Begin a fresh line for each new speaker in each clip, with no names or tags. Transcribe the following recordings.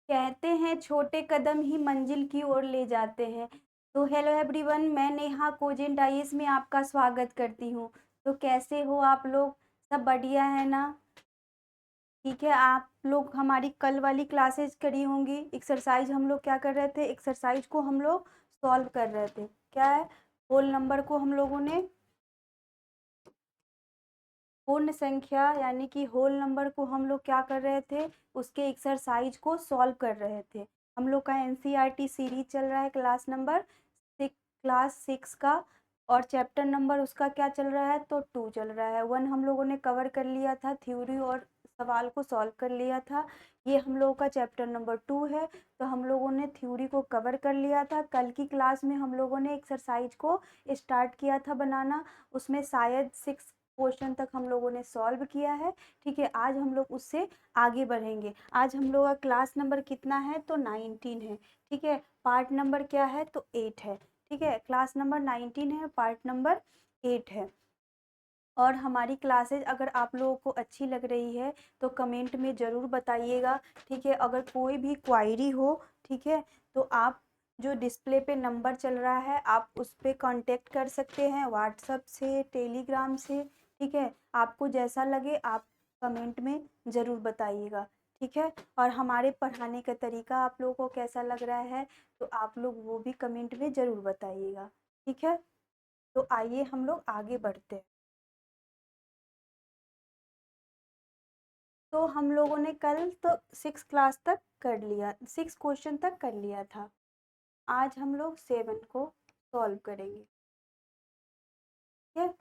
कहते हैं छोटे कदम ही मंजिल की ओर ले जाते हैं। तो हेलो एवरीवन, मैं नेहा कोजेंट आईएएस में आपका स्वागत करती हूँ। तो कैसे हो आप लोग? सब बढ़िया है ना? ठीक है, आप लोग हमारी कल वाली क्लासेस करी होंगी। एक्सरसाइज हम लोग क्या कर रहे थे? एक्सरसाइज को हम लोग सॉल्व कर रहे थे। क्या है? होल नंबर को हम लोगों ने पूर्ण संख्या यानी कि होल नंबर को हम लोग क्या कर रहे थे? उसके एक्सरसाइज को सॉल्व कर रहे थे। हम लोग का एनसीईआरटी सीरीज चल रहा है क्लास 6 का। और चैप्टर नंबर उसका क्या चल रहा है? तो 2 चल रहा है। 1 हम लोगों ने कवर कर लिया था, थ्योरी और सवाल को सॉल्व कर लिया था। ये हम लोगों का चैप्टर नंबर 2 है। तो हम लोगों ने थ्योरी को कवर कर लिया था। कल की क्लास में हम लोगों ने एक्सरसाइज को स्टार्ट किया था बनाना। उसमें शायद 6 क्वेश्चन तक हम लोगों ने सॉल्व किया है। ठीक है, आज हम लोग उससे आगे बढ़ेंगे। आज हम लोग का क्लास नंबर कितना है? तो 19 है। ठीक है, पार्ट नंबर क्या है? तो 8 है। ठीक है, क्लास नंबर 19 है, पार्ट नंबर 8 है। और हमारी क्लासेज अगर आप लोगों को अच्छी लग रही है तो कमेंट में ज़रूर बताइएगा। ठीक है, अगर कोई भी क्वायरी हो, ठीक है, तो आप जो डिस्प्ले पे नंबर चल रहा है आप उस पर कांटेक्ट कर सकते हैं, व्हाट्सएप से, टेलीग्राम से। ठीक है, आपको जैसा लगे आप कमेंट में ज़रूर बताइएगा। ठीक है, और हमारे पढ़ाने का तरीका आप लोगों को कैसा लग रहा है तो आप लोग वो भी कमेंट में ज़रूर बताइएगा। ठीक है, तो आइए हम लोग आगे बढ़ते हैं। तो हम लोगों ने कल तो 6 क्लास तक कर लिया, 6 क्वेश्चन तक कर लिया था। आज हम लोग 7 को सॉल्व करेंगे। ठीक है,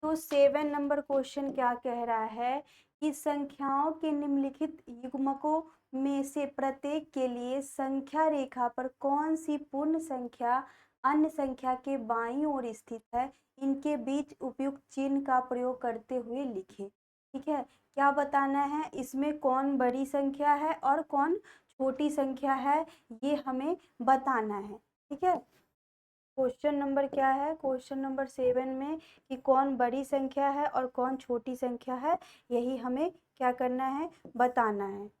तो 7 नंबर क्वेश्चन क्या कह रहा है कि संख्याओं के निम्नलिखित युग्मकों में से प्रत्येक के लिए संख्या रेखा पर कौन सी पूर्ण संख्या अन्य संख्या के बाईं ओर स्थित है? इनके बीच उपयुक्त चिन्ह का प्रयोग करते हुए लिखें। ठीक है, क्या बताना है? इसमें कौन बड़ी संख्या है और कौन छोटी संख्या है, ये हमें बताना है। ठीक है, क्वेश्चन नंबर क्या है? क्वेश्चन नंबर 7 में कि कौन बड़ी संख्या है और कौन छोटी संख्या है, यही हमें क्या करना है? बताना है।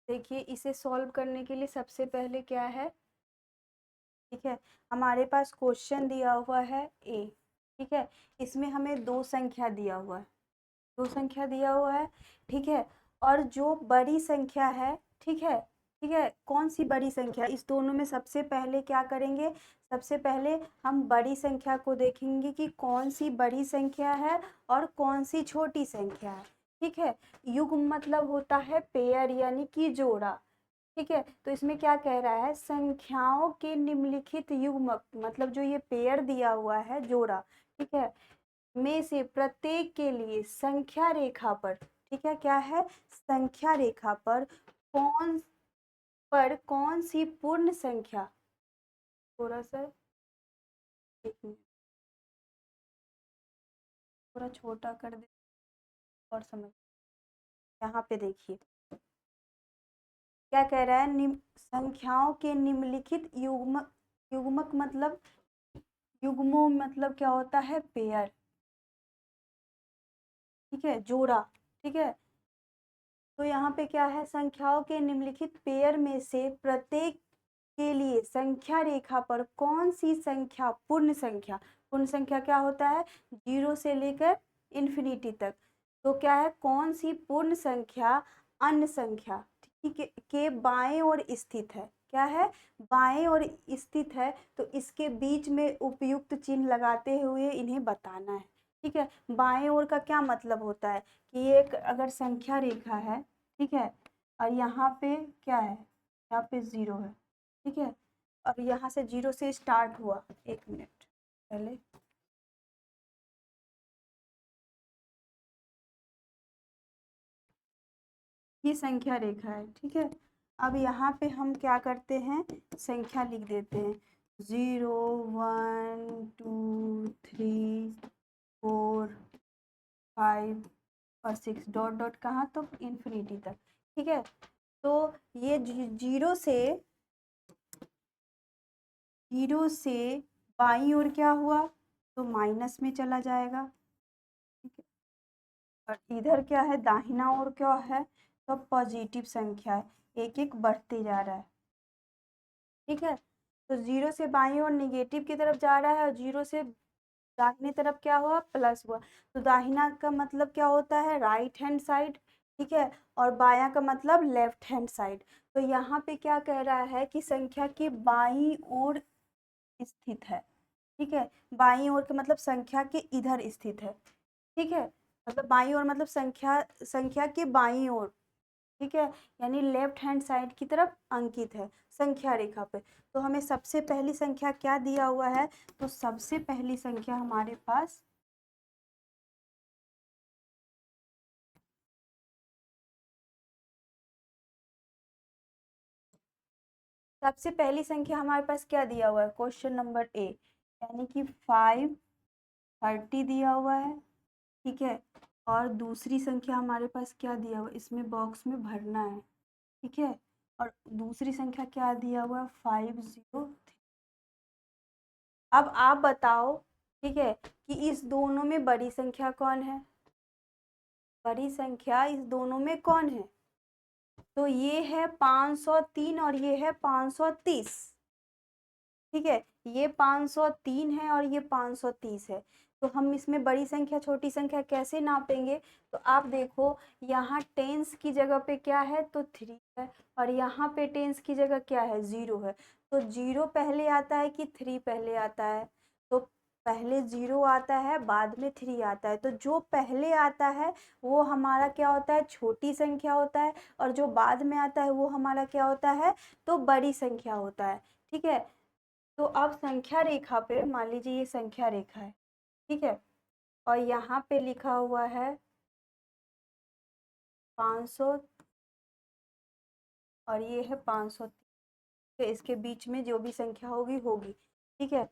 देखिए, इसे सॉल्व करने के लिए सबसे पहले क्या है? ठीक है, हमारे पास क्वेश्चन दिया हुआ है ए। ठीक है, इसमें हमें दो संख्या दिया हुआ है, दो संख्या दिया हुआ है। ठीक है, और जो बड़ी संख्या है, ठीक है, ठीक है, कौन सी बड़ी संख्या? इस दोनों में सबसे पहले क्या करेंगे? सबसे पहले हम बड़ी संख्या को देखेंगे कि कौन सी बड़ी संख्या है और कौन सी छोटी संख्या है। ठीक है, युग्म मतलब होता है पेयर यानी कि जोड़ा। ठीक है, तो इसमें क्या कह रहा है? संख्याओं के निम्नलिखित युग्मक मतलब जो ये पेयर दिया हुआ है, जोड़ा, ठीक है, में से प्रत्येक के लिए संख्या रेखा पर, ठीक है, क्या है? संख्या रेखा कौन सी पूर्ण संख्या, थोड़ा सा, एक मिनट, थोड़ा छोटा कर दे और समझ। यहाँ पे देखिए क्या कह रहा है? संख्याओं के निम्नलिखित युग्मक मतलब, युग्मों मतलब क्या होता है? पेयर। ठीक है, जोड़ा। ठीक है, तो यहाँ पे क्या है? संख्याओं के निम्नलिखित पेयर में से प्रत्येक के लिए संख्या रेखा पर कौन सी संख्या पूर्ण संख्या, पूर्ण संख्या क्या होता है? 0 से लेकर इन्फिनिटी तक। तो क्या है? कौन सी पूर्ण संख्या अन्य संख्या, ठीक है, के बाएं ओर स्थित है? क्या है? बाएं ओर स्थित है। तो इसके बीच में उपयुक्त चिन्ह लगाते हुए इन्हें बताना है। ठीक है, बाएं ओर का क्या मतलब होता है कि एक अगर संख्या रेखा है, ठीक है, और यहाँ पे क्या है? यहाँ पे 0 है। ठीक है, और यहाँ से 0 से स्टार्ट हुआ, एक मिनट पहले, ये संख्या रेखा है। ठीक है, अब यहाँ पे हम क्या करते हैं? संख्या लिख देते हैं, 0 1 2 3 4 5 और 6 डॉट डॉट कहाँ, तो इन्फिनिटी तक। ठीक है, तो ये जीरो से बाईं ओर क्या हुआ, तो माइनस में चला जाएगा। ठीक है, और इधर क्या है, दाहिना ओर क्या है, तो पॉजिटिव संख्या है, एक एक बढ़ते जा रहा है। ठीक है, तो जीरो से बाईं ओर निगेटिव की तरफ जा रहा है और जीरो से दाहिने तरफ क्या हुआ, प्लस हुआ। तो दाहिना का मतलब क्या होता है, राइट हैंड साइड। ठीक है, और बायां का मतलब लेफ्ट हैंड साइड। तो यहाँ पे क्या कह रहा है कि संख्या की बाईं ओर स्थित है। ठीक है, बाईं ओर का मतलब संख्या के इधर स्थित है। ठीक है, मतलब बाईं ओर मतलब संख्या संख्या के बाईं ओर। ठीक है, यानी लेफ्ट हैंड साइड की तरफ अंकित है संख्या रेखा पे। तो हमें सबसे पहली संख्या क्या दिया हुआ है, तो सबसे पहली संख्या हमारे पास सबसे पहली संख्या हमारे पास क्या दिया हुआ है, क्वेश्चन नंबर ए, यानी कि 530 दिया हुआ है। ठीक है, और दूसरी संख्या हमारे पास क्या दिया हुआ है, इसमें बॉक्स में भरना है। ठीक है, और दूसरी संख्या क्या दिया हुआ है, 503। अब आप बताओ, ठीक है, कि इस दोनों में बड़ी संख्या कौन है, बड़ी संख्या इस दोनों में कौन है, तो ये है 503 और ये है 530। ठीक है, ये 503 है और ये 530 है। तो हम इसमें बड़ी संख्या छोटी संख्या कैसे नापेंगे, तो आप देखो, यहाँ टेंस की जगह पे क्या है, तो 3 है, और यहाँ पे टेंस की जगह क्या है, 0 है। तो 0 पहले आता है कि 3 पहले आता है, तो पहले 0 आता है, बाद में 3 आता है। तो जो पहले आता है वो हमारा क्या होता है, छोटी संख्या होता है, और जो बाद में आता है वो हमारा क्या होता है, तो बड़ी संख्या होता है। ठीक है, तो अब संख्या रेखा पे मान लीजिए ये संख्या रेखा है। ठीक है, और यहाँ पे लिखा हुआ है 500 और ये है 500। तो इसके बीच में जो भी संख्या होगी होगी। ठीक है,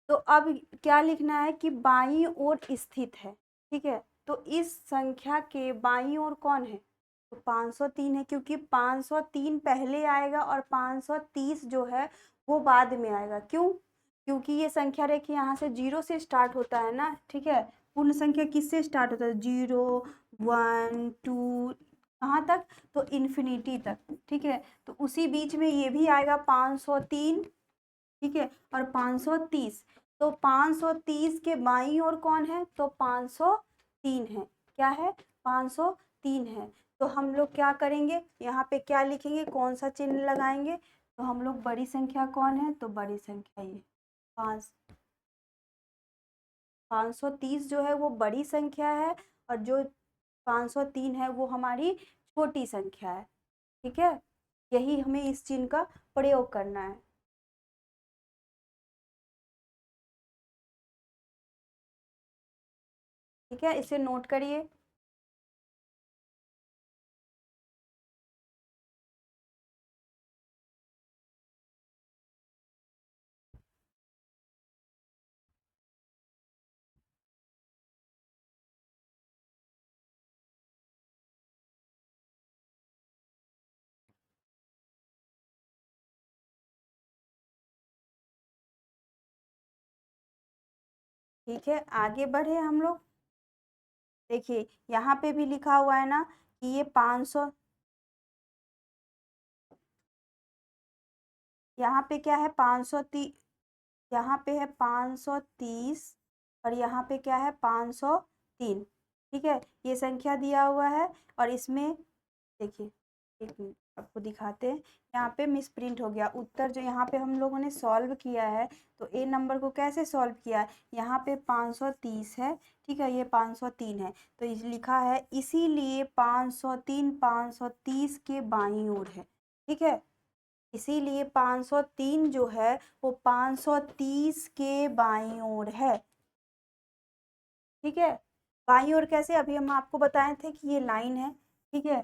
तो अब क्या लिखना है कि बाईं ओर स्थित है। ठीक है, तो इस संख्या के बाईं ओर कौन है, तो 503 है, क्योंकि 503 पहले आएगा और 530 जो है वो बाद में आएगा। क्यों, क्योंकि ये संख्या रेखा यहाँ से 0 से स्टार्ट होता है ना। ठीक है, पूर्ण संख्या किससे स्टार्ट होता है, 0 1 2 कहाँ तक, तो इन्फिनिटी तक। ठीक है, तो उसी बीच में ये भी आएगा 503। ठीक है, और 530, तो 530 के बाईं ओर कौन है, तो 503 है। क्या है, 503 है। तो हम लोग क्या करेंगे, यहाँ पे क्या लिखेंगे, कौन सा चिन्ह लगाएंगे, तो हम लोग बड़ी संख्या कौन है, तो बड़ी संख्या ये 530 जो है वो बड़ी संख्या है, और जो 503 है वो हमारी छोटी संख्या है। ठीक है, यही हमें इस चिन्ह का प्रयोग करना है। ठीक है, इसे नोट करिए। ठीक है, आगे बढ़े हम लोग। देखिए, यहाँ पे भी लिखा हुआ है ना कि ये 500, यहाँ पे क्या है 530, यहाँ पे है 530 और यहाँ पे क्या है 503। ठीक है, ये संख्या दिया हुआ है, और इसमें देखिए, एक मिनट आपको दिखाते हैं। यहाँ पे मिस प्रिंट हो गया उत्तर, जो यहाँ पे हम लोगों ने सॉल्व किया है, तो ए नंबर को कैसे सॉल्व किया है, यहाँ पे 530 है। ठीक है, ये 503 है, तो लिखा है इसीलिए 503 530 के बाईं ओर है। ठीक है, इसीलिए 503 जो है वो 530 के बाईं ओर है। ठीक है, बाईं ओर कैसे, अभी हम आपको बताए थे कि ये लाइन है। ठीक है,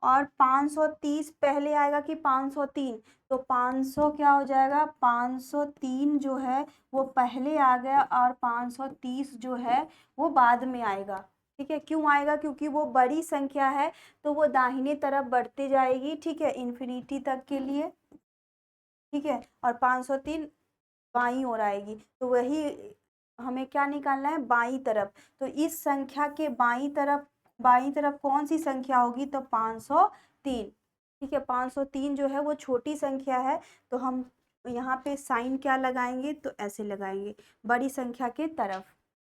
और 530 पहले आएगा कि 503, तो 500 क्या हो जाएगा, 503 जो है वो पहले आ गया और 530 जो है वो बाद में आएगा। ठीक है, क्यों आएगा, क्योंकि वो बड़ी संख्या है तो वो दाहिने तरफ बढ़ती जाएगी। ठीक है, इन्फिनिटी तक के लिए। ठीक है, और 503 बाईं ओर आएगी, तो वही हमें क्या निकालना है, बाईं तरफ। तो इस संख्या के बाईं तरफ कौन सी संख्या होगी, तो 503। ठीक है, 503 जो है वो छोटी संख्या है, तो हम यहाँ पे साइन क्या लगाएंगे, तो ऐसे लगाएंगे, बड़ी संख्या के तरफ।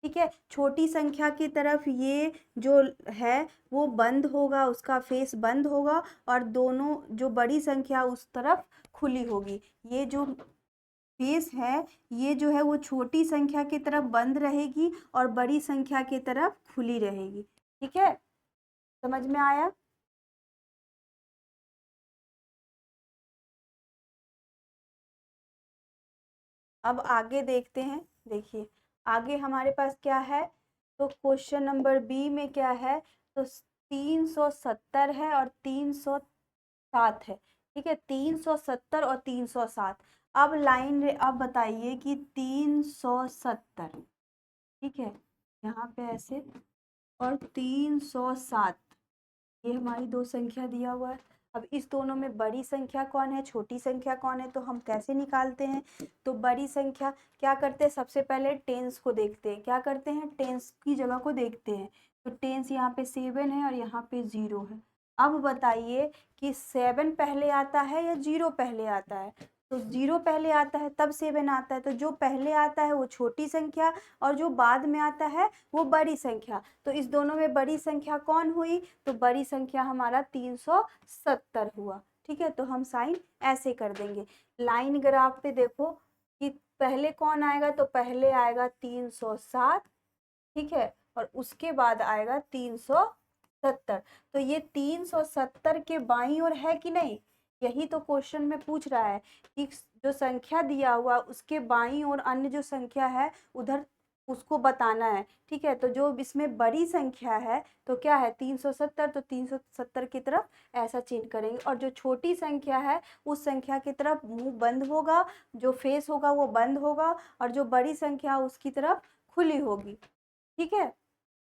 ठीक है, छोटी संख्या की तरफ ये जो है वो बंद होगा, उसका फेस बंद होगा, और दोनों जो बड़ी संख्या उस तरफ खुली होगी। ये जो फेस है ये जो है वो छोटी संख्या की तरफ बंद रहेगी और बड़ी संख्या की तरफ खुली रहेगी। ठीक है, समझ में आया। अब आगे देखते हैं। देखिए आगे हमारे पास क्या है, तो क्वेश्चन नंबर बी में क्या है, तो 370 है और 307 है। ठीक है, 370 और 307। अब अब बताइए कि 370, ठीक है, यहाँ पे ऐसे, और 307, ये हमारी दो संख्या दिया हुआ है। अब इस दोनों में बड़ी संख्या कौन है, छोटी संख्या कौन है, तो हम कैसे निकालते हैं, तो बड़ी संख्या क्या करते हैं, सबसे पहले टेंस को देखते हैं। क्या करते हैं, टेंस की जगह को देखते हैं। तो टेंस यहाँ पे 7 है और यहाँ पे 0 है। अब बताइए कि 7 पहले आता है या 0 पहले आता है, तो 0 पहले आता है तब 7 आता है। तो जो पहले आता है वो छोटी संख्या और जो बाद में आता है वो बड़ी संख्या। तो इस दोनों में बड़ी संख्या कौन हुई, तो बड़ी संख्या हमारा 370 हुआ। ठीक है, तो हम साइन ऐसे कर देंगे। लाइन ग्राफ पे देखो कि पहले कौन आएगा, तो पहले आएगा 307। ठीक है, और उसके बाद आएगा 370। तो ये 370 के बाईं ओर है कि नहीं, यही तो क्वेश्चन में पूछ रहा है कि जो संख्या दिया हुआ उसके बाईं ओर अन्य जो संख्या है उधर उसको बताना है। ठीक है, तो जो इसमें बड़ी संख्या है तो क्या है 370, तो 370 की तरफ ऐसा चिन्ह करेंगे, और जो छोटी संख्या है उस संख्या की तरफ मुंह बंद होगा, जो फेस होगा वो बंद होगा, और जो बड़ी संख्या उसकी तरफ खुली होगी। ठीक है,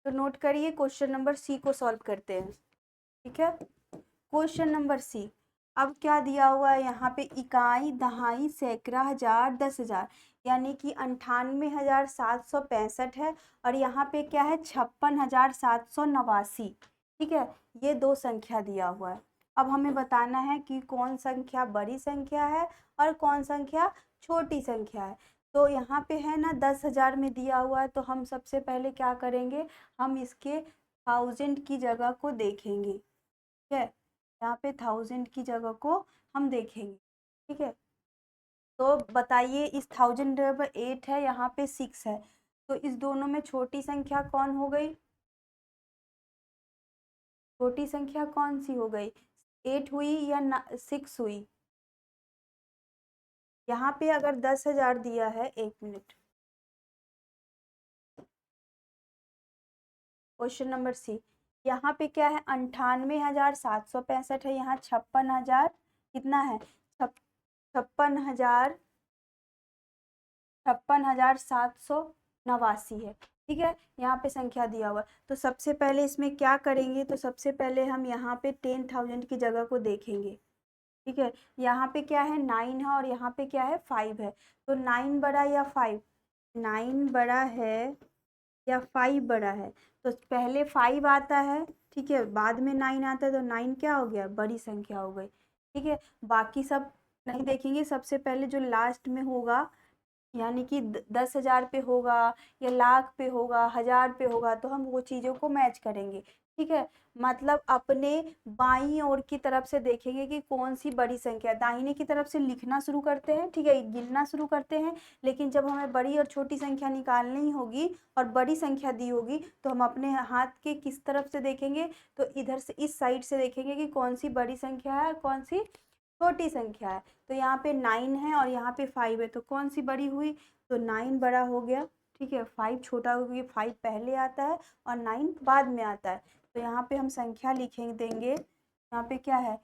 तो नोट करिए, क्वेश्चन नंबर सी को सॉल्व करते हैं। ठीक है, क्वेश्चन नंबर सी। अब क्या दिया हुआ है यहाँ पे, इकाई, दहाई, सैकड़ा, हजार, 10,000, यानी कि 98,765 है, और यहाँ पे क्या है 56,789। ठीक है, ये दो संख्या दिया हुआ है। अब हमें बताना है कि कौन संख्या बड़ी संख्या है और कौन संख्या छोटी संख्या है। तो यहाँ पे है ना 10,000 में दिया हुआ है, तो हम सबसे पहले क्या करेंगे, हम इसके 1000 की जगह को देखेंगे। ठीक है, यहाँ पे 1000 की जगह को हम देखेंगे। ठीक है, तो बताइए इस 1000 8 है, यहाँ पे 6 है, तो इस दोनों में छोटी संख्या कौन हो गई, छोटी संख्या कौन सी हो गई, 8 हुई या 6 हुई। यहाँ पे अगर 10,000 दिया है, 1 मिनट, क्वेश्चन नंबर सी, यहाँ पे क्या है 98,765 है, यहाँ 56,000 कितना है, 56,789 है। ठीक है, यहाँ पे संख्या दिया हुआ है, तो सबसे पहले इसमें क्या करेंगे, तो सबसे पहले हम यहाँ पे 10,000 की जगह को देखेंगे। ठीक है, यहाँ पे क्या है 9 है और यहाँ पे क्या है 5 है, तो 9 बड़ा या 5, 9 बड़ा है या 5 बड़ा है, तो पहले 5 आता है। ठीक है, बाद में 9 आता है, तो 9 क्या हो गया, बड़ी संख्या हो गई। ठीक है, बाकी सब नहीं देखेंगे, सबसे पहले जो लास्ट में होगा, यानी कि 10,000 पे होगा या लाख पे होगा, हजार पे होगा, तो हम वो चीज़ों को मैच करेंगे। ठीक है, मतलब अपने बाईं ओर की तरफ से देखेंगे कि कौन सी बड़ी संख्या है, दाहिने की तरफ से लिखना शुरू करते हैं। ठीक है, गिनना शुरू करते हैं, लेकिन जब हमें बड़ी और छोटी संख्या निकालनी होगी और बड़ी संख्या दी होगी, तो हम अपने हाथ के किस तरफ से देखेंगे, तो इधर से इस साइड से देखेंगे कि कौन सी बड़ी संख्या है और कौन सी छोटी संख्या है। तो यहाँ पे 9 है और यहाँ पे 5 है, तो कौन सी बड़ी हुई, तो 9 बड़ा हो गया। ठीक है, 5 छोटा हो गया, 5 पहले आता है और 9 बाद में आता है। तो यहाँ पे हम संख्या लिखेंगे देंगे, यहाँ पे क्या है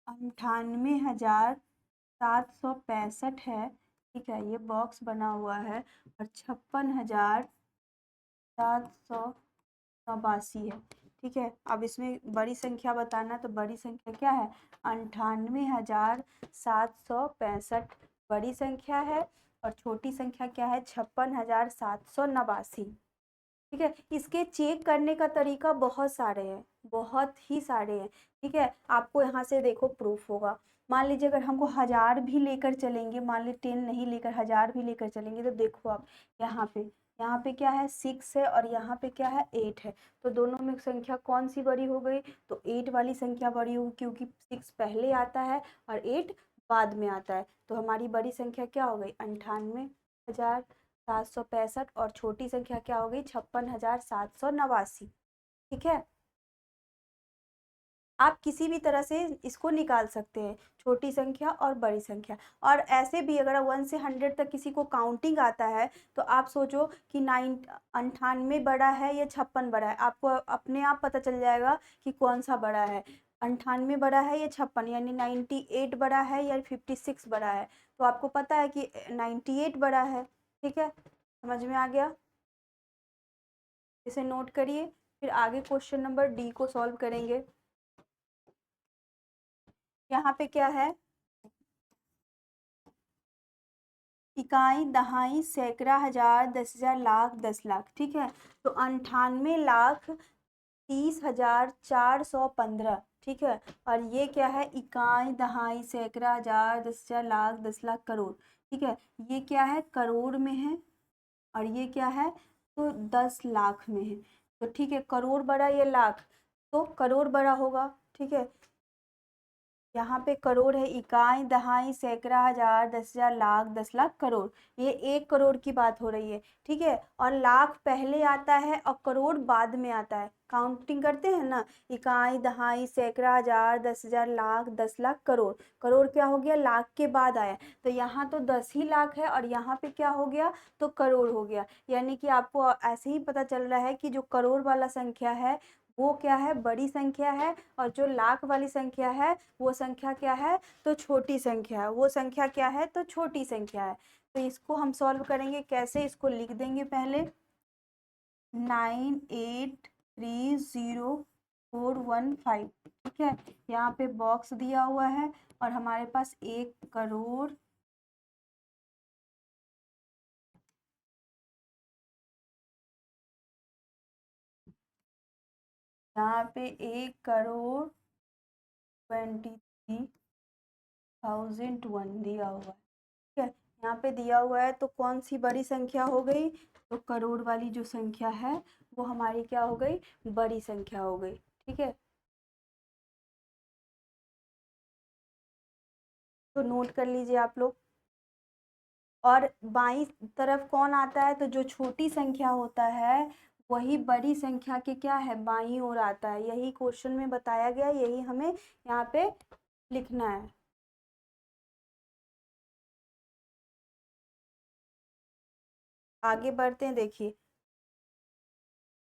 98,765 है, ठीक है, ये बॉक्स बना हुआ है, और 56,782 है, ठीक है। अब इसमें बड़ी संख्या बताना, तो बड़ी संख्या क्या है 98,765 बड़ी संख्या है, और छोटी संख्या क्या है 56,789, ठीक है। इसके चेक करने का तरीका बहुत सारे हैं, बहुत ही सारे हैं, ठीक है। आपको यहाँ से देखो प्रूफ होगा। मान लीजिए अगर हमको 1000 भी लेकर चलेंगे, मान लीजिए 10 नहीं लेकर 1000 भी लेकर चलेंगे, तो देखो आप यहाँ पे क्या है 6 है, और यहाँ पे क्या है 8 है, तो दोनों में संख्या कौन सी बड़ी हो गई, तो 8 वाली संख्या बड़ी होगी, क्योंकि 6 पहले आता है और 8 बाद में आता है। तो हमारी बड़ी संख्या क्या हो गई 98,765, और छोटी संख्या क्या हो गई 56,789, ठीक है। आप किसी भी तरह से इसको निकाल सकते हैं, छोटी संख्या और बड़ी संख्या। और ऐसे भी अगर 1 से 100 तक किसी को काउंटिंग आता है, तो आप सोचो कि 98 बड़ा है या 56 बड़ा है, आपको अपने आप पता चल जाएगा कि कौन सा बड़ा है, 98 बड़ा है या 56, यानी 98 बड़ा है या 56 बड़ा है। तो आपको पता है कि 98 बड़ा है, ठीक है, समझ में आ गया। इसे नोट करिए, फिर आगे क्वेश्चन नंबर डी को सॉल्व करेंगे। यहाँ पे क्या है इकाई, दहाई, सैकड़ा, हजार, 10,000, लाख, 10,00,000, ठीक है। तो 98,30,415, ठीक है। और ये क्या है इकाई, दहाई, सैकड़ा, हजार, 10,000, लाख, 10,00,000, करोड़, ठीक है। ये क्या है करोड़ में है, और ये क्या है तो 10,00,000 में है। तो ठीक है, करोड़ बड़ा या लाख, तो करोड़ बड़ा होगा, ठीक है। यहाँ पे करोड़ है, इकाई, दहाई, सैकड़ा, हजार, 10,000, लाख, 10,00,000, करोड़, ये 1 करोड़ की बात हो रही है, ठीक है। और लाख पहले आता है और करोड़ बाद में आता है, काउंटिंग करते हैं ना, इकाई, दहाई, सैकड़ा, हजार, 10,000, लाख, 10,00,000, करोड़, करोड़ क्या हो गया लाख के बाद आया, तो यहाँ तो 10 ही लाख है, और यहाँ पे क्या हो गया तो करोड़ हो गया। यानी कि आपको ऐसे ही पता चल रहा है कि जो करोड़ वाला संख्या है वो क्या है बड़ी संख्या है, और जो लाख वाली संख्या है वो संख्या क्या है तो छोटी संख्या है, वो संख्या क्या है तो छोटी संख्या है। तो इसको हम सॉल्व करेंगे कैसे, इसको लिख देंगे पहले 98,30415, ठीक है। यहाँ पे बॉक्स दिया हुआ है, और हमारे पास 1 करोड़, यहाँ पे 1,23,001 दिया हुआ है, ठीक है। यहाँ पे दिया हुआ है, तो कौन सी बड़ी संख्या हो गई, तो करोड़ वाली जो संख्या है वो हमारी क्या हो गई बड़ी संख्या हो गई, ठीक है। तो नोट कर लीजिए आप लोग। और बाईं तरफ कौन आता है, तो जो छोटी संख्या होता है वही बड़ी संख्या के क्या है बाईं ओर आता है, यही क्वेश्चन में बताया गया, यही हमें यहाँ पे लिखना है। आगे बढ़ते हैं, देखिए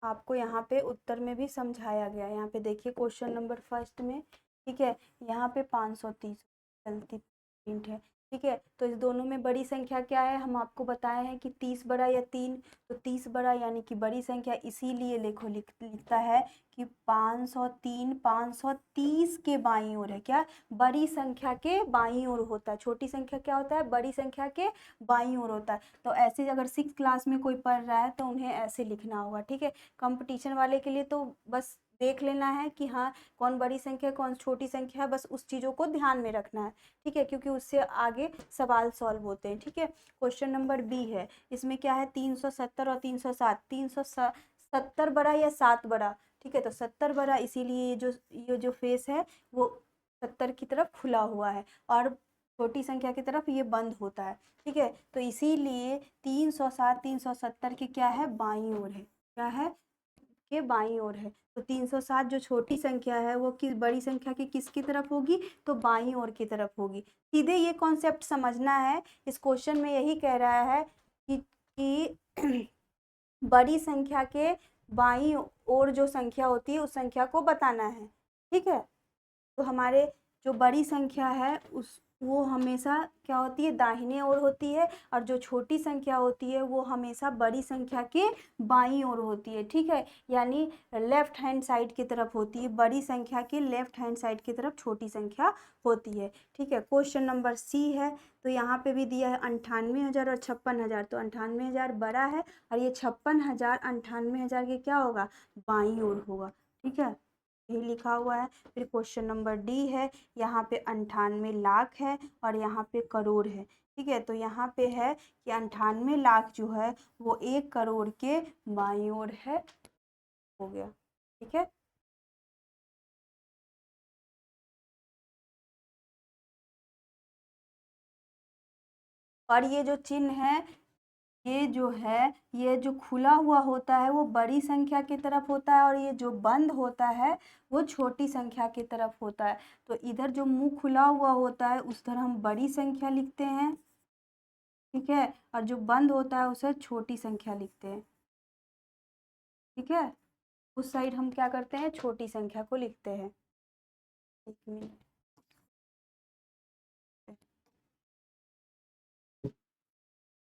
आपको यहाँ पे उत्तर में भी समझाया गया है, यहाँ पे देखिए क्वेश्चन नंबर फर्स्ट में, ठीक है। यहाँ पे 530 गलती प्रिंट है, ठीक है। तो इस दोनों में बड़ी संख्या क्या है, हम आपको बताए हैं कि 30 बड़ा या 3, तो 30 बड़ा यानी कि बड़ी संख्या, इसीलिए लिखता है कि 503 530 के बाईं ओर है, क्या बड़ी संख्या के बाईं ओर होता है, छोटी संख्या क्या होता है बड़ी संख्या के बाईं ओर होता है। तो ऐसे अगर 6 क्लास में कोई पढ़ रहा है तो उन्हें ऐसे लिखना होगा, ठीक है। कंपटीशन वाले के लिए तो बस देख लेना है कि हाँ कौन बड़ी संख्या कौन छोटी संख्या है, बस उस चीज़ों को ध्यान में रखना है, ठीक है, क्योंकि उससे आगे सवाल सॉल्व होते हैं, ठीक है। क्वेश्चन नंबर बी है, इसमें क्या है 370 और 307, 370 बड़ा या 7 बड़ा, ठीक है। तो 70 बड़ा, इसीलिए ये जो फेस है वो 70 की तरफ खुला हुआ है, और छोटी संख्या की तरफ ये बंद होता है, ठीक है। तो इसीलिए 307 370 की क्या है बाईं ओर है, क्या है के बाईं ओर है। तो 307 जो छोटी संख्या है वो किस बड़ी संख्या की किसकी तरफ होगी तो बाईं ओर की तरफ होगी। सीधे ये कॉन्सेप्ट समझना है, इस क्वेश्चन में यही कह रहा है कि बड़ी संख्या के बाईं ओर जो संख्या होती है उस संख्या को बताना है, ठीक है। तो हमारे जो बड़ी संख्या है वो हमेशा क्या होती है, दाहिने ओर होती है, और जो छोटी संख्या होती है वो हमेशा बड़ी संख्या के बाईं ओर होती है। ठीक है, यानी लेफ्ट हैंड साइड की तरफ होती है, बड़ी संख्या के लेफ्ट हैंड साइड की तरफ छोटी संख्या होती है। ठीक है, क्वेश्चन नंबर सी है। तो यहाँ पे भी दिया है 98,000 और 56,000। तो 98,000 बड़ा है और ये 56,000 98,000 के क्या होगा, बाईं ओर होगा। ठीक है, यही लिखा हुआ है। फिर क्वेश्चन नंबर डी है, यहाँ पे 98 लाख है और यहाँ पे करोड़ है। ठीक है, तो यहाँ पे है कि 98 लाख जो है वो 1 करोड़ के बाईं ओर है, हो गया। ठीक है, और ये जो चिन्ह है, ये जो है, ये जो खुला हुआ होता है वो बड़ी संख्या की तरफ होता है, और ये जो बंद होता है वो छोटी संख्या की तरफ होता है। तो इधर जो मुंह खुला हुआ होता है उस तरह हम बड़ी संख्या लिखते हैं। ठीक है, और जो बंद होता है उसे छोटी संख्या लिखते हैं। ठीक है, उस साइड हम क्या करते हैं, छोटी संख्या को लिखते हैं। एक मिनट,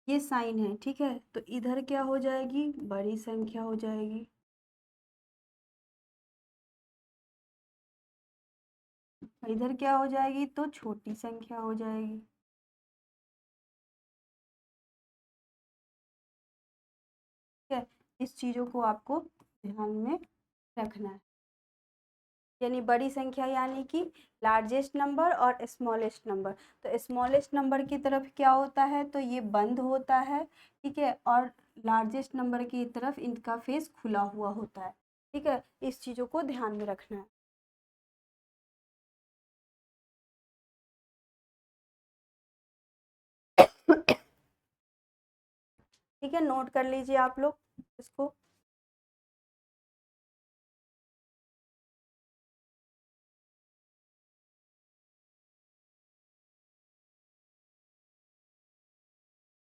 ये साइन है। ठीक है, तो इधर क्या हो जाएगी, बड़ी संख्या हो जाएगी। इधर क्या हो जाएगी, तो छोटी संख्या हो जाएगी। ठीक है, इस चीजों को आपको ध्यान में रखना है। यानी बड़ी संख्या यानी कि लार्जेस्ट नंबर और स्मॉलेस्ट नंबर। तो स्मॉलेस्ट नंबर की तरफ क्या होता है, तो ये बंद होता है। ठीक है, और लार्जेस्ट नंबर की तरफ इनका फेस खुला हुआ होता है। ठीक है, इस चीज़ों को ध्यान में रखना है। ठीक है, नोट कर लीजिए आप लोग इसको।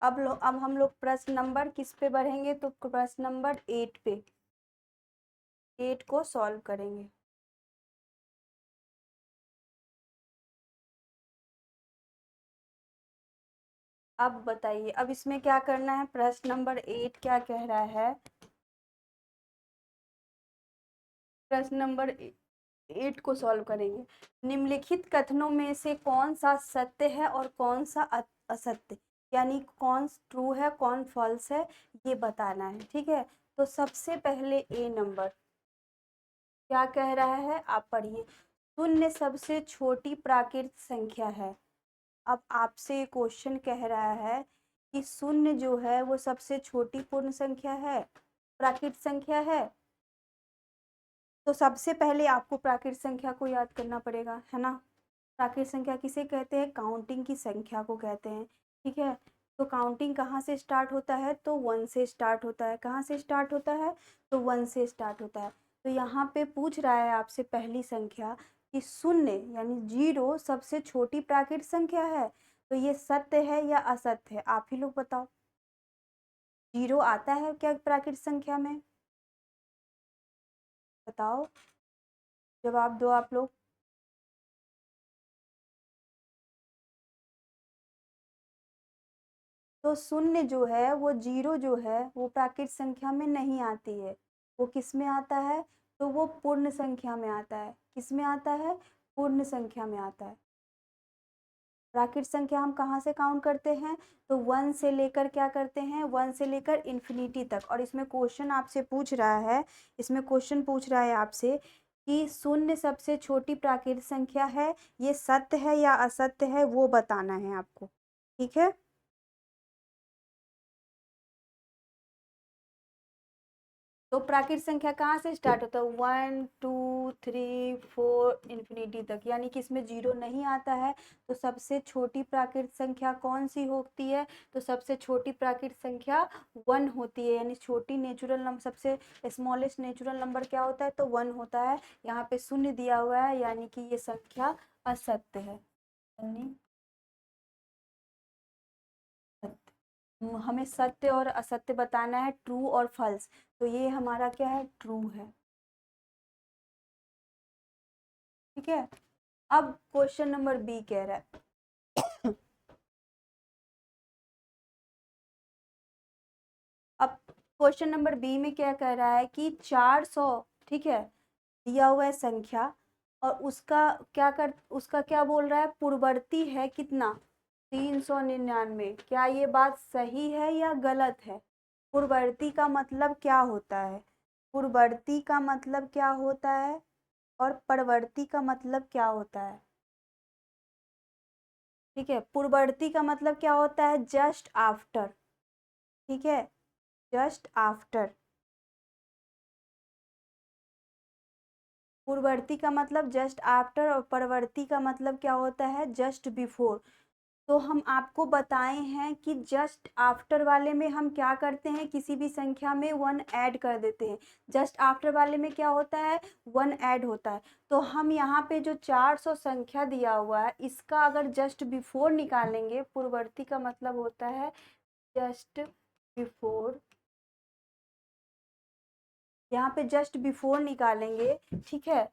अब हम लोग प्रश्न नंबर किस पे बढ़ेंगे, तो प्रश्न नंबर 8 पे, 8 को सॉल्व करेंगे। अब बताइए, अब इसमें क्या करना है, प्रश्न नंबर 8 क्या कह रहा है। प्रश्न नंबर 8 को सॉल्व करेंगे। निम्नलिखित कथनों में से कौन सा सत्य है और कौन सा असत्य, यानी कौन ट्रू है कौन फॉल्स है, ये बताना है। ठीक है, तो सबसे पहले ए नंबर क्या कह रहा है, आप पढ़िए। शून्य सबसे छोटी प्राकृत संख्या है। अब आपसे क्वेश्चन कह रहा है कि शून्य जो है वो सबसे छोटी पूर्ण संख्या है, प्राकृत संख्या है। तो सबसे पहले आपको प्राकृत संख्या को याद करना पड़ेगा, है ना। प्राकृत संख्या किसे कहते हैं, काउंटिंग की संख्या को कहते हैं। ठीक है, तो काउंटिंग कहाँ से स्टार्ट होता है, तो 1 से स्टार्ट होता है। कहाँ से स्टार्ट होता है, तो 1 से स्टार्ट होता है। तो यहाँ पे पूछ रहा है आपसे पहली संख्या कि शून्य यानी 0 सबसे छोटी प्राकृत संख्या है। तो ये सत्य है या असत्य है, आप ही लोग बताओ। 0 आता है क्या प्राकृत संख्या में, बताओ, जवाब दो आप लोग। तो शून्य जो है वो, 0 जो है वो प्राकृत संख्या में नहीं आती है। वो किस में आता है, तो वो पूर्ण संख्या में आता है। किस में आता है, पूर्ण संख्या में आता है। प्राकृत संख्या हम कहाँ से काउंट करते हैं, तो 1 से लेकर क्या करते हैं, 1 से लेकर इन्फिनिटी तक। और इसमें क्वेश्चन आपसे पूछ रहा है, इसमें क्वेश्चन पूछ रहा है आपसे कि शून्य सबसे छोटी प्राकृत संख्या है, ये सत्य है या असत्य है, वो बताना है आपको। ठीक है, तो प्राकृत संख्या कहाँ से स्टार्ट होता है, 1 2 3 4 इन्फिनिटी तक, यानी कि इसमें 0 नहीं आता है। तो सबसे छोटी प्राकृत संख्या कौन सी होती है, तो सबसे छोटी प्राकृत संख्या 1 होती है। यानी छोटी नेचुरल नंबर, सबसे स्मॉलेस्ट नेचुरल नंबर क्या होता है, तो 1 होता है। यहाँ पे शून्य दिया हुआ है, यानी कि ये संख्या असत्य है, यानी सत्य। हमें सत्य और असत्य बताना है, ट्रू और फॉल्स। तो ये हमारा क्या है, ट्रू है। ठीक है, अब क्वेश्चन नंबर बी कह रहा है अब क्वेश्चन नंबर बी में क्या कह रहा है कि 400, ठीक है, दिया हुआ है संख्या, और उसका क्या बोल रहा है, पूर्ववर्ती है कितना, 399। क्या ये बात सही है या गलत है? पूर्ववर्ती का मतलब क्या होता है? पूर्ववर्ती का मतलब क्या होता है और परवर्ती का मतलब क्या होता है? ठीक है, पूर्ववर्ती का मतलब क्या होता है, जस्ट आफ्टर, ठीक है, जस्ट आफ्टर। पूर्ववर्ती का मतलब जस्ट आफ्टर और परवर्ती का मतलब क्या होता है, जस्ट बिफोर। तो हम आपको बताए हैं कि जस्ट आफ्टर वाले में हम क्या करते हैं, किसी भी संख्या में वन ऐड कर देते हैं। जस्ट आफ्टर वाले में क्या होता है, वन ऐड होता है। तो हम यहाँ पे जो 400 संख्या दिया हुआ है, इसका अगर जस्ट बिफोर निकालेंगे, पूर्ववर्ती का मतलब होता है जस्ट बिफोर, यहाँ पे जस्ट बिफोर निकालेंगे, ठीक है।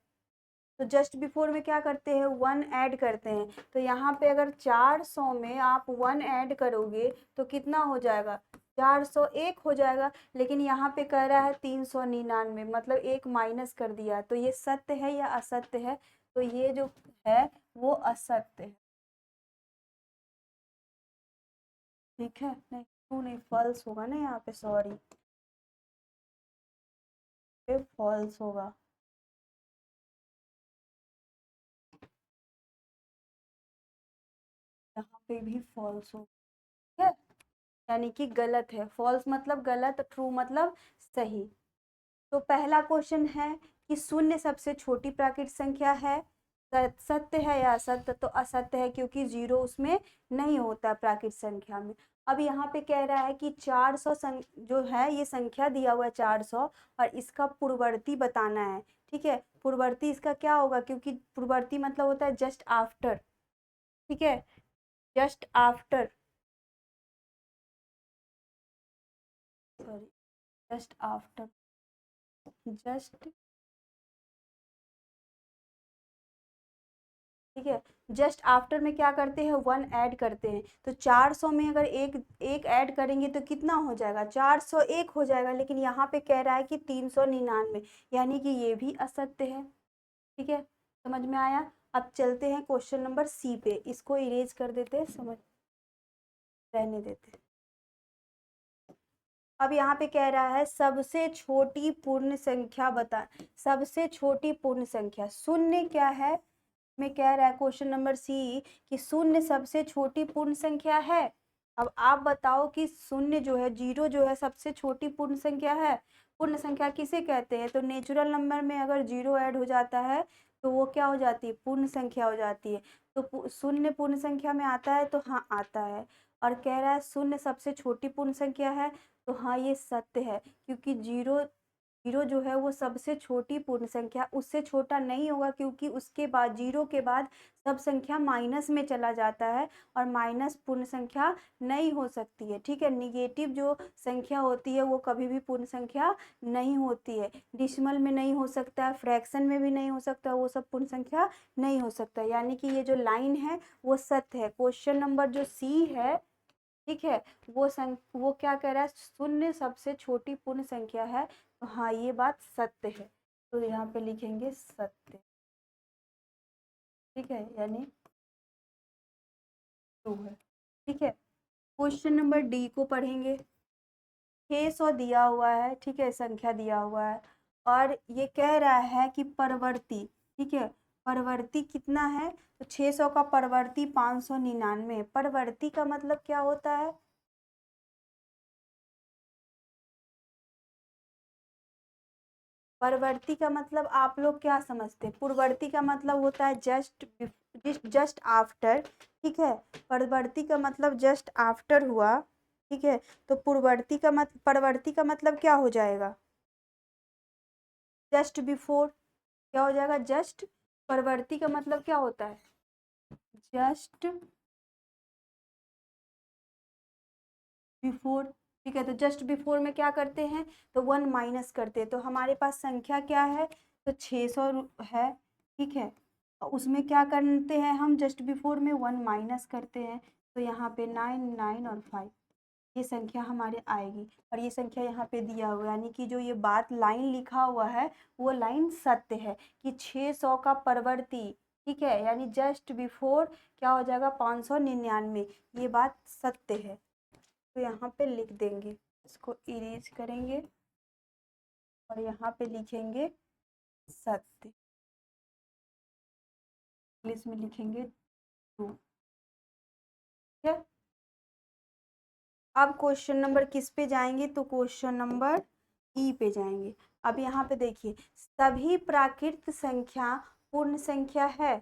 तो जस्ट बिफोर में क्या करते हैं, वन ऐड करते हैं। तो यहाँ पे अगर 400 में आप वन ऐड करोगे तो कितना हो जाएगा, 401 हो जाएगा। लेकिन यहाँ पे कह रहा है 399, मतलब एक माइनस कर दिया। तो ये सत्य है या असत्य है? तो ये जो है वो असत्य है, ठीक है। नहीं, ट्रू नहीं, फॉल्स होगा ना यहाँ पे, सॉरी, पे फॉल्स होगा। यहाँ पे भी फॉल्स होगा, ठीक है, यानी कि गलत है। फॉल्स मतलब गलत, ट्रू मतलब सही। तो पहला क्वेश्चन है कि शून्य सबसे छोटी प्राकृतिक संख्या है, सत्य है या असत्य? तो असत्य है, क्योंकि जीरो उसमें नहीं होता प्राकृतिक संख्या में। अब यहाँ पे कह रहा है कि 400 जो है ये संख्या दिया हुआ है 400, और इसका पूर्ववर्ती बताना है, ठीक है। पूर्ववर्ती इसका क्या होगा, क्योंकि पूर्ववर्ती मतलब होता है जस्ट आफ्टर, ठीक है, just after, sorry, just after, just, ठीक है। जस्ट आफ्टर में क्या करते हैं, वन ऐड करते हैं। तो 400 में अगर एक एक ऐड करेंगे तो कितना हो जाएगा, 401 हो जाएगा। लेकिन यहाँ पे कह रहा है कि 399, यानी कि ये भी असत्य है, ठीक है। समझ में आया? अब चलते हैं क्वेश्चन नंबर सी पे, इसको इरेज कर देते हैं, समझ रहने देते हैं। अब यहाँ पे कह रहा है सबसे छोटी पूर्ण संख्या बता, सबसे छोटी पूर्ण संख्या शून्य क्या है, में कह रहा है क्वेश्चन नंबर सी कि शून्य सबसे छोटी पूर्ण संख्या है। अब आप बताओ कि शून्य जो है, जीरो जो है, सबसे छोटी पूर्ण संख्या है। पूर्ण संख्या किसे कहते हैं? तो नेचुरल नंबर में अगर जीरो ऐड हो जाता है तो वो क्या हो जाती है, पूर्ण संख्या हो जाती है। तो शून्य पूर्ण संख्या में आता है, तो हाँ आता है। और कह रहा है शून्य सबसे छोटी पूर्ण संख्या है, तो हाँ ये सत्य है, क्योंकि जीरो, जीरो जो है वो सबसे छोटी पूर्ण संख्या, उससे छोटा नहीं होगा, क्योंकि उसके बाद, जीरो के बाद सब संख्या माइनस में चला जाता है, और माइनस पूर्ण संख्या नहीं हो सकती है, ठीक है। निगेटिव जो संख्या होती है वो कभी भी पूर्ण संख्या नहीं होती है। डिसिमल में नहीं हो सकता है, फ्रैक्शन में भी नहीं हो सकता, वो सब पूर्ण संख्या नहीं हो सकता। यानी कि ये जो लाइन है वो सत्य है। क्वेश्चन नंबर जो सी है, ठीक है, वो क्या कह रहा है, शून्य सबसे छोटी पूर्ण संख्या है। तो हाँ ये बात सत्य है, तो यहाँ पे लिखेंगे सत्य, ठीक है, यानी ट्रू है, ठीक है। क्वेश्चन नंबर डी को पढ़ेंगे। 600 दिया हुआ है, ठीक है, संख्या दिया हुआ है, और ये कह रहा है कि परवर्ती, ठीक है, परवर्ती कितना है? तो 600 का परवर्ती 599। परवर्ती का मतलब क्या होता है? परवर्ती का मतलब आप लोग क्या समझते हैं? पूर्ववर्ती का मतलब होता है जस्ट आफ्टर, ठीक है। परवर्ती का मतलब जस्ट आफ्टर हुआ, ठीक है। तो पूर्ववर्ती का परवर्ती का मतलब क्या हो जाएगा, जस्ट बिफोर, क्या हो जाएगा, जस्ट। परवर्ती का मतलब क्या होता है, जस्ट बिफोर, ठीक है। तो जस्ट बिफोर में क्या करते हैं, तो वन माइनस करते हैं। तो हमारे पास संख्या क्या है, तो 600 है, ठीक है। उसमें क्या करते हैं हम, जस्ट बिफोर में 1 माइनस करते हैं, तो यहाँ पे 9 9 और 5 ये संख्या हमारे आएगी, और ये संख्या यहाँ पे दिया हुआ है, यानी कि जो ये बात लाइन लिखा हुआ है वो लाइन सत्य है कि 600 का परवर्ती, ठीक है, यानी जस्ट बिफोर क्या हो जाएगा 599, ये बात सत्य है। तो यहाँ पे लिख देंगे, इसको इरेज करेंगे और यहाँ पे लिखेंगे सत्य, इंग्लिश में लिखेंगे ट्रू, ठीक है। अब क्वेश्चन नंबर किस पे जाएंगे, तो क्वेश्चन नंबर ई पे जाएंगे। अब यहाँ पे देखिए, सभी प्राकृत संख्या पूर्ण संख्या है।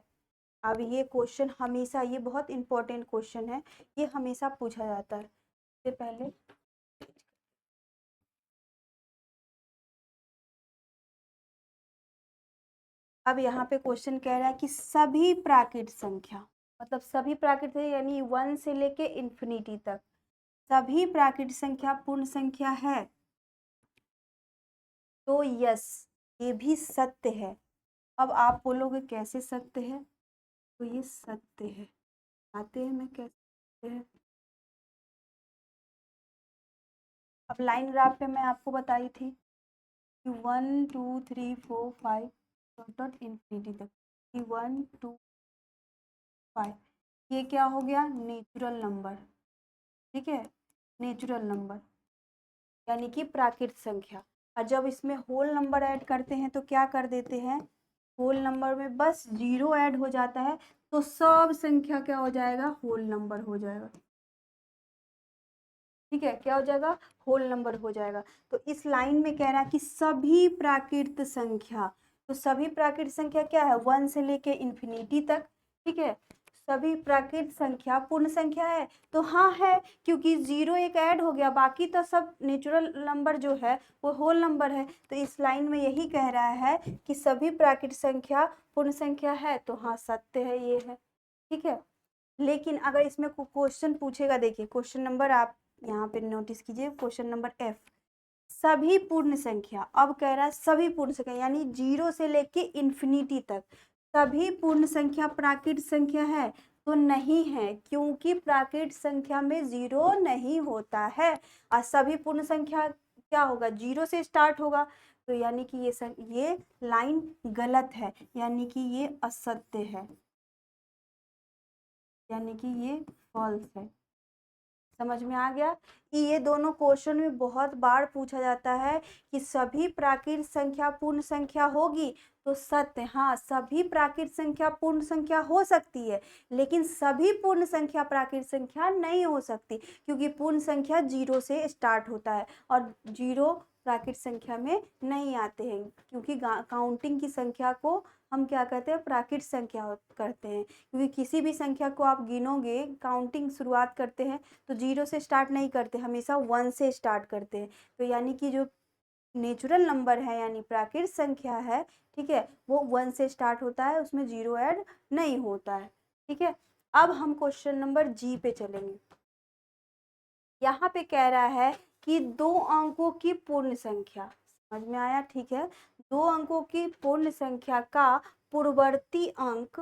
अब ये क्वेश्चन हमेशा, ये बहुत इंपॉर्टेंट क्वेश्चन है, ये हमेशा पूछा जाता है। इससे पहले अब यहाँ पे क्वेश्चन कह रहा है कि सभी प्राकृत संख्या, मतलब सभी प्राकृत है यानी 1 से लेके इन्फिनिटी तक सभी प्राकृत संख्या पूर्ण संख्या है, तो यस ये भी सत्य है। अब आप बोलोगे कैसे सत्य है, तो ये सत्य है, आते हैं मैं कैसे है। अब लाइन ग्राफ पे मैं आपको बताई थी कि 1 2 3 4 5 डॉट इन्फिनिटी तक, कि 1 2 5 ये क्या हो गया नेचुरल नंबर, ठीक है, नेचुरल नंबर यानी कि प्राकृत संख्या। और जब इसमें होल नंबर ऐड करते हैं तो क्या कर देते हैं, होल नंबर में बस 0 ऐड हो जाता है, तो सब संख्या क्या हो जाएगा, होल नंबर हो जाएगा, ठीक है, क्या हो जाएगा, होल नंबर हो जाएगा। तो इस लाइन में कह रहा है कि सभी प्राकृत संख्या, तो सभी प्राकृत संख्या क्या है, 1 से लेके इन्फिनिटी तक, ठीक है, सभी प्राकृत संख्या पूर्ण संख्या है, तो हाँ है, क्योंकि 0 एक ऐड हो गया, बाकी तो सब नेचुरल नंबर जो है वो होल नंबर है। तो इस लाइन में यही कह रहा है कि सभी प्राकृत संख्या पूर्ण संख्या है, तो हाँ सत्य है, ये है, ठीक है। लेकिन अगर इसमें क्वेश्चन पूछेगा, देखिए क्वेश्चन नंबर आप यहाँ पे नोटिस कीजिए, क्वेश्चन नंबर एफ, सभी पूर्ण संख्या, अब कह रहा है सभी पूर्ण संख्या यानी 0 से लेके इन्फिनिटी तक सभी पूर्ण संख्या प्राकृत संख्या है, तो नहीं है, क्योंकि प्राकृत संख्या में 0 नहीं होता है, और सभी पूर्ण संख्या क्या होगा 0 से स्टार्ट होगा, तो यानी कि ये लाइन गलत है, यानी कि ये असत्य है, यानी कि ये फॉल्स है। समझ में आ गया कि ये दोनों क्वेश्चन में बहुत बार पूछा जाता है कि सभी प्राकृत संख्या पूर्ण संख्या होगी, तो सत्य, हाँ सभी प्राकृत संख्या पूर्ण संख्या हो सकती है, लेकिन सभी पूर्ण संख्या प्राकृत संख्या नहीं हो सकती, क्योंकि पूर्ण संख्या 0 से स्टार्ट होता है और 0 प्राकृत संख्या में नहीं आते हैं, क्योंकि काउंटिंग की संख्या को हम क्या कहते हैं, प्राकृत संख्या करते हैं, क्योंकि किसी भी संख्या को आप गिनोगे, काउंटिंग शुरुआत करते हैं तो 0 से स्टार्ट नहीं करते, हमेशा 1 से स्टार्ट करते हैं। तो यानी कि जो नेचुरल नंबर है यानी प्राकृत संख्या है, ठीक है, वो 1 से स्टार्ट होता है, उसमें 0 ऐड नहीं होता है, ठीक है। अब हम क्वेश्चन नंबर जी पे चलेंगे। यहाँ पे कह रहा है कि 2 अंकों की पूर्ण संख्या, समझ में आया, ठीक है, 2 अंकों की पूर्ण संख्या का पूर्ववर्ती अंक,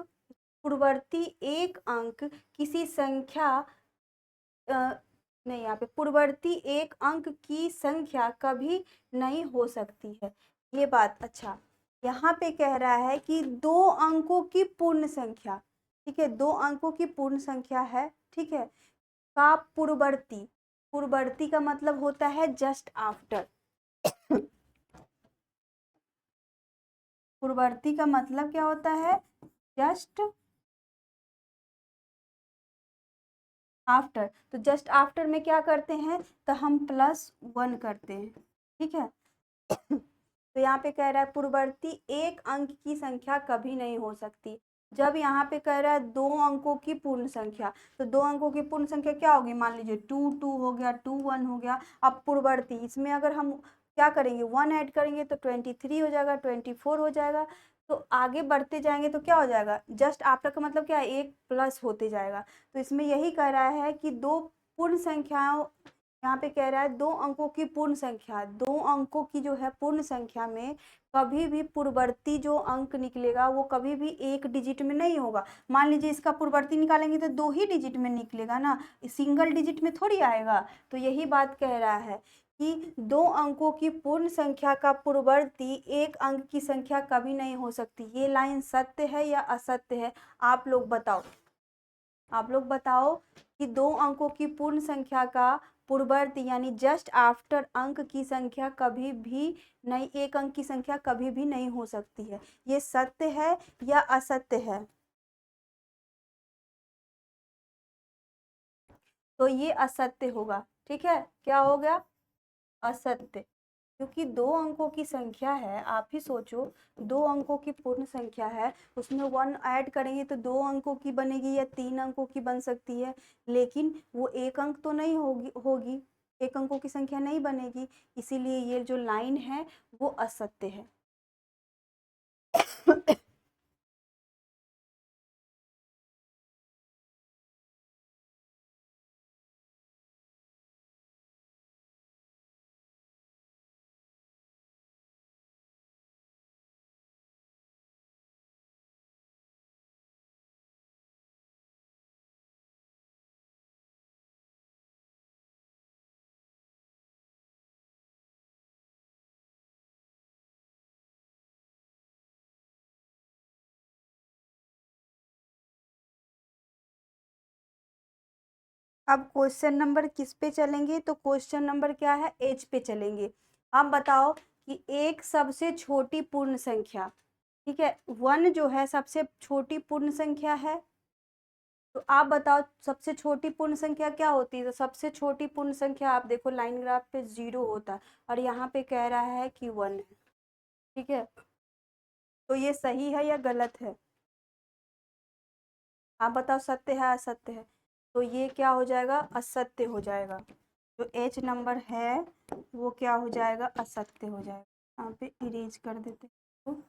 पूर्ववर्ती एक अंक किसी संख्या नहीं, यहाँ पे पूर्ववर्ती एक अंक की संख्या कभी नहीं हो सकती है, ये बात, अच्छा यहाँ पे कह रहा है कि 2 अंकों की पूर्ण संख्या, ठीक है, 2 अंकों की पूर्ण संख्या है, ठीक है, का पूर्ववर्ती, पूर्ववर्ती का मतलब होता है जस्ट आफ्टर, पूर्ववर्ती का मतलब क्या होता है, जस्ट आफ्टर, तो जस्ट आफ्टर में क्या करते हैं, तो हम +1 करते हैं, ठीक है। तो यहाँ पे कह रहा है पूर्ववर्ती एक अंक की संख्या कभी नहीं हो सकती, जब यहाँ पे कह रहा है 2 अंकों की पूर्ण संख्या, तो 2 अंकों की पूर्ण संख्या क्या होगी, मान लीजिए 2 2 हो गया, 2 1 हो गया, अब पूर्ववर्ती इसमें अगर हम क्या करेंगे 1 ऐड करेंगे तो 23 हो जाएगा, 24 हो जाएगा, तो आगे बढ़ते जाएंगे तो क्या हो जाएगा, जस्ट आफ्टर का मतलब क्या है, एक प्लस होते जाएगा। तो इसमें यही कह रहा है कि 2 पूर्ण संख्याओं यहाँ पे कह रहा है 2 अंकों की पूर्ण संख्या, 2 अंकों की जो है पूर्ण संख्या में कभी भी पूर्ववर्ती जो अंक निकलेगा वो कभी भी एक डिजिट में नहीं होगा। मान लीजिए इसका पूर्ववर्ती निकालेंगे तो 2 ही डिजिट में निकलेगा ना, सिंगल डिजिट में थोड़ी आएगा। तो यही बात कह रहा है कि 2 अंकों की पूर्ण संख्या का पूर्ववर्ती एक अंक की संख्या कभी नहीं हो सकती। ये लाइन सत्य है या असत्य है, आप लोग बताओ। आप लोग बताओ कि 2 अंकों की पूर्ण संख्या का पूर्ववर्ती यानी जस्ट आफ्टर अंक की संख्या कभी भी नहीं, एक अंक की संख्या कभी भी नहीं हो सकती है। ये सत्य है या असत्य है? तो ये असत्य होगा। ठीक है, क्या हो गया? असत्य। क्योंकि 2 अंकों की संख्या है, आप ही सोचो, 2 अंकों की पूर्ण संख्या है, उसमें 1 ऐड करेंगे तो 2 अंकों की बनेगी या 3 अंकों की बन सकती है, लेकिन वो एक अंक तो नहीं होगी, एक अंकों की संख्या नहीं बनेगी। इसीलिए ये जो लाइन है वो असत्य है। अब क्वेश्चन नंबर किस पे चलेंगे? तो क्वेश्चन नंबर क्या है, एच पे चलेंगे। अब बताओ कि एक सबसे छोटी पूर्ण संख्या, ठीक है, 1 जो है सबसे छोटी पूर्ण संख्या है। तो आप बताओ सबसे छोटी पूर्ण संख्या क्या होती है? तो सबसे छोटी पूर्ण संख्या आप देखो लाइन ग्राफ पे 0 होता है, और यहाँ पे कह रहा है कि 1 है। ठीक है, तो ये सही है या गलत है? आप बताओ, सत्य है असत्य है? तो ये क्या हो जाएगा? असत्य हो जाएगा। जो एच नंबर है वो क्या हो जाएगा? असत्य हो जाएगा। यहाँ पे इरेज कर देते हैं, तो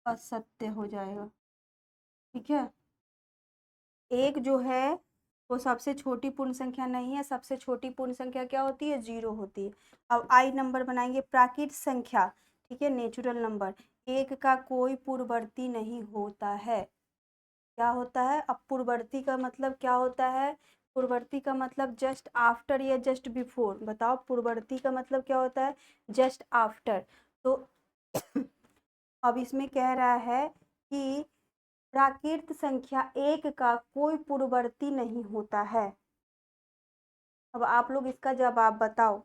असत्य हो जाएगा। ठीक है, एक जो है वो सबसे छोटी पूर्ण संख्या नहीं है, सबसे छोटी पूर्ण संख्या क्या होती है? 0 होती है। अब आई नंबर बनाएंगे, प्राकृत संख्या, ठीक है, नेचुरल नंबर, एक का कोई पूर्ववर्ती नहीं होता है। क्या होता है? अब पूर्ववर्ती का मतलब क्या होता है? पूर्ववर्ती का मतलब जस्ट आफ्टर या जस्ट बिफोर। बताओ पूर्ववर्ती का मतलब क्या होता है? Just after. तो अब इसमें कह रहा है कि प्राकृत संख्या एक का कोई पूर्ववर्ती नहीं होता है। अब आप लोग इसका जवाब बताओ।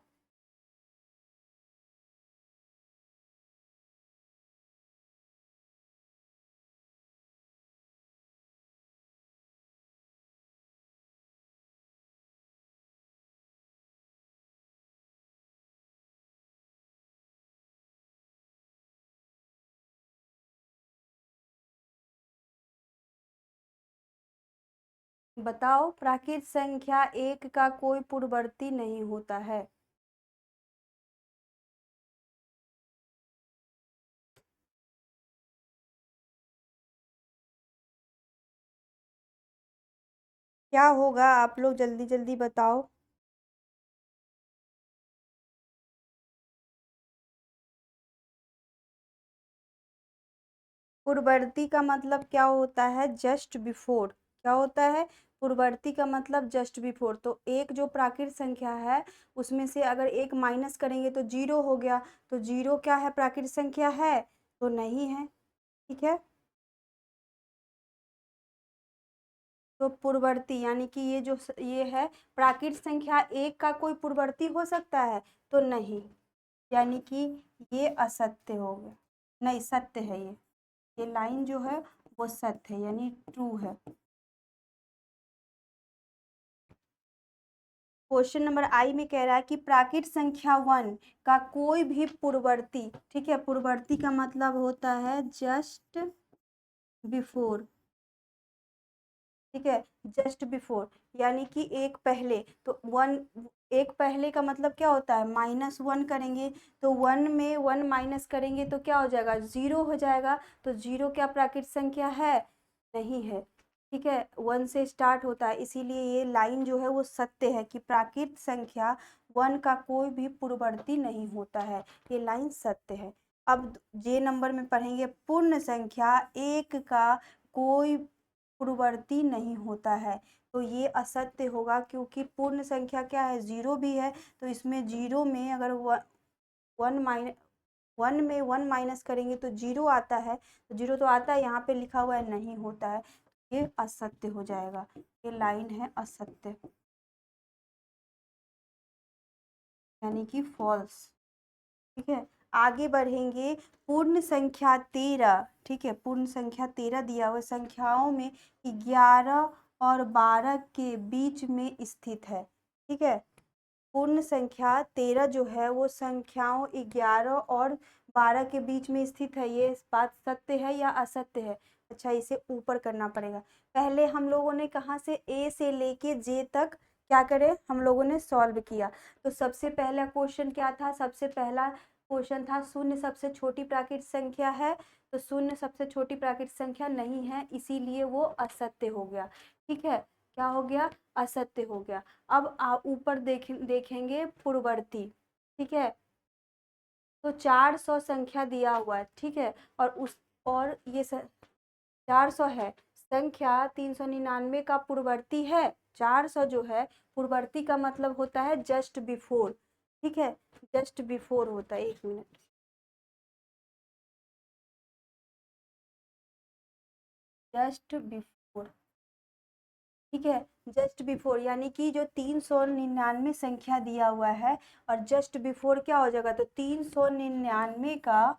बताओ, प्राकृत संख्या एक का कोई पूर्ववर्ती नहीं होता है। क्या होगा? आप लोग जल्दी जल्दी बताओ। पूर्ववर्ती का मतलब क्या होता है? Just before. क्या होता है? पूर्ववर्ती का मतलब जस्ट बिफोर। तो एक जो प्राकृत संख्या है उसमें से अगर एक माइनस करेंगे तो 0 हो गया। तो 0 क्या है? प्राकृत संख्या है? तो नहीं है। ठीक है, तो पूर्ववर्ती यानी कि ये जो ये है, प्राकृत संख्या एक का कोई पूर्ववर्ती हो सकता है? तो नहीं, यानी कि ये असत्य हो गया। नहीं, सत्य है ये लाइन जो है वो सत्य है, यानी ट्रू है। क्वेश्चन नंबर आई में कह रहा है कि प्राकृत संख्या 1 का कोई भी पूर्ववर्ती, ठीक है, पूर्ववर्ती का मतलब होता है जस्ट बिफोर। ठीक है, जस्ट बिफोर यानी कि एक पहले। तो 1, एक पहले का मतलब क्या होता है? -1 करेंगे तो 1 में 1 माइनस करेंगे तो क्या हो जाएगा? 0 हो जाएगा। तो 0 क्या प्राकृत संख्या है? नहीं है। ठीक है, 1 से स्टार्ट होता है, इसीलिए ये लाइन जो है वो सत्य है कि प्राकृत संख्या 1 का कोई भी पूर्ववर्ती नहीं होता है, ये लाइन सत्य है। अब जे नंबर में पढ़ेंगे पूर्ण संख्या 1 का कोई पूर्ववर्ती नहीं होता है, तो ये असत्य होगा क्योंकि पूर्ण संख्या क्या है, जीरो भी है, तो इसमें जीरो में अगर वन में वन माइनस करेंगे तो जीरो आता है, तो जीरो तो आता है, यहाँ पे लिखा हुआ है नहीं होता है, ये असत्य हो जाएगा, ये लाइन है असत्य, यानी कि फॉल्स। ठीक है, आगे बढ़ेंगे। पूर्ण संख्या 13, ठीक है, पूर्ण संख्या 13 दिया हुआ संख्याओं में 11 और 12 के बीच में स्थित है। ठीक है, पूर्ण संख्या 13 जो है वो संख्याओं 11 और 12 के बीच में स्थित है, ये बात सत्य है या असत्य है? अच्छा, इसे ऊपर करना पड़ेगा। पहले हम लोगों ने कहाँ से ए से लेके जे तक क्या करे, हम लोगों ने सॉल्व किया। तो सबसे पहला क्वेश्चन क्या था, सबसे पहला क्वेश्चन था शून्य सबसे छोटी प्राकृतिक संख्या है, तो शून्य सबसे छोटी प्राकृतिक संख्या नहीं है, इसीलिए वो असत्य हो गया। ठीक है, क्या हो गया, असत्य हो गया। अब ऊपर देखेंगे पूर्ववर्ती। ठीक है, तो 400 संख्या दिया हुआ है, ठीक है, और ये 400 है, संख्या 399 का पूर्ववर्ती है। 400 जो है पूर्ववर्ती का मतलब होता है जस्ट बिफोर। ठीक है, जस्ट बिफोर होता है, 1 मिनट, जस्ट बिफोर। ठीक है, जस्ट बिफोर यानी कि जो 399 संख्या दिया हुआ है और जस्ट बिफोर क्या हो जाएगा, तो 399 का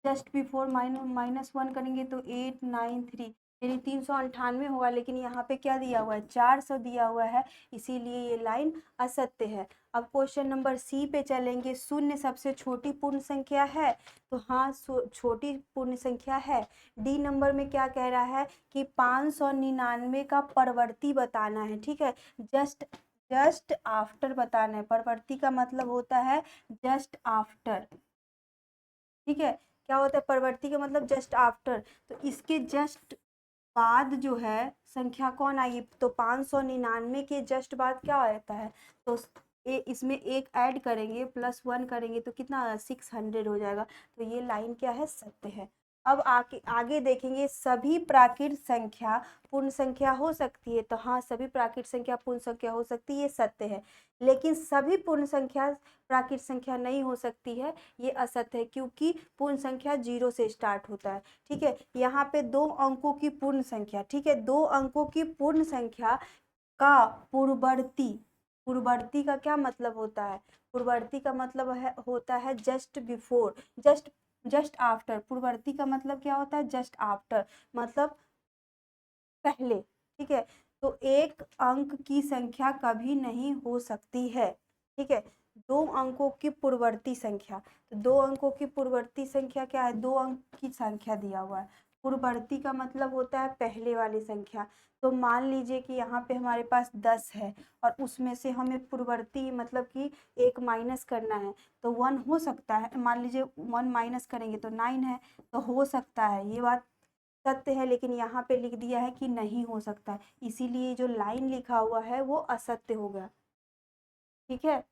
जस्ट बिफोर माइनस वन करेंगे तो 893, यानी 398 होगा, लेकिन यहाँ पे क्या दिया हुआ है, 400 दिया हुआ है, इसीलिए ये लाइन असत्य है। अब क्वेश्चन नंबर सी पे चलेंगे। शून्य सबसे छोटी पूर्ण संख्या है, तो हाँ छोटी पूर्ण संख्या है। डी नंबर में क्या कह रहा है कि 599 का परवर्ती बताना है। ठीक है, जस्ट जस्ट आफ्टर बताना है, परवर्ती का मतलब होता है जस्ट आफ्टर। ठीक है, क्या होता है परवर्ती का मतलब जस्ट आफ्टर, तो इसके जस्ट बाद जो है संख्या कौन आएगी, तो 599 के जस्ट बाद क्या आता है, तो इसमें एक ऐड करेंगे प्लस वन करेंगे तो कितना 600 हो जाएगा, तो ये लाइन क्या है, सत्य है। अब आगे आगे देखेंगे। सभी प्राकृत संख्या पूर्ण संख्या हो सकती है, तो हाँ सभी प्राकृत संख्या पूर्ण संख्या हो सकती है, ये सत्य है। लेकिन सभी पूर्ण संख्या प्राकृत संख्या नहीं हो सकती है, ये असत्य है, क्योंकि पूर्ण संख्या 0 से स्टार्ट होता है। ठीक है, यहाँ पे 2 अंकों की पूर्ण संख्या, ठीक है, 2 अंकों की पूर्ण संख्या का पूर्ववर्ती, पूर्ववर्ती का क्या मतलब होता है, पूर्ववर्ती का मतलब है होता है just before, just just after. पूर्ववर्ती का मतलब क्या होता है, जस्ट आफ्टर, मतलब पहले। ठीक है, तो एक अंक की संख्या कभी नहीं हो सकती है। ठीक है, 2 अंकों की पूर्ववर्ती संख्या, तो 2 अंकों की पूर्ववर्ती संख्या क्या है, 2 अंक की संख्या दिया हुआ है। पूर्ववर्ती का मतलब होता है पहले वाली संख्या। तो मान लीजिए कि यहाँ पे हमारे पास 10 है और उसमें से हमें पूर्ववर्ती मतलब कि एक माइनस करना है, तो 1 हो सकता है, मान लीजिए 1 माइनस करेंगे तो 9 है, तो हो सकता है, ये बात सत्य है, लेकिन यहाँ पे लिख दिया है कि नहीं हो सकता है, इसीलिए जो लाइन लिखा हुआ है वो असत्य हो गया। ठीक है,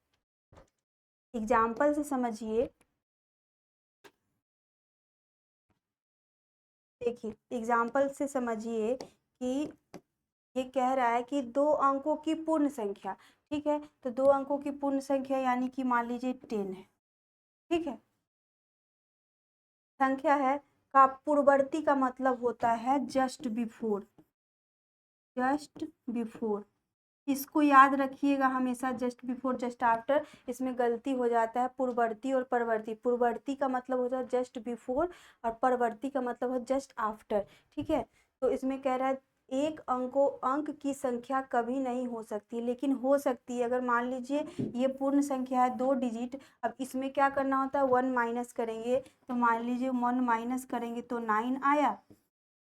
एग्जाम्पल से समझिए। देखिए एग्जाम्पल से समझिए कि ये कह रहा है कि 2 अंकों की पूर्ण संख्या, ठीक है, तो 2 अंकों की पूर्ण संख्या यानी कि मान लीजिए 10 है। ठीक है, संख्या है का पूर्ववर्ती का मतलब होता है जस्ट बिफोर, जस्ट बिफोर, इसको याद रखिएगा हमेशा, जस्ट बिफोर जस्ट आफ्टर, इसमें गलती हो जाता है, पूर्ववर्ती और परवर्ती। पूर्ववर्ती का मतलब होता है जस्ट बिफोर और परवर्ती का मतलब है जस्ट आफ्टर। ठीक है, तो इसमें कह रहा है एक अंक की संख्या कभी नहीं हो सकती, लेकिन हो सकती है। अगर मान लीजिए ये पूर्ण संख्या है 2 डिजिट, अब इसमें क्या करना होता है 1 माइनस करेंगे, तो मान लीजिए 1 माइनस करेंगे तो 9 आया,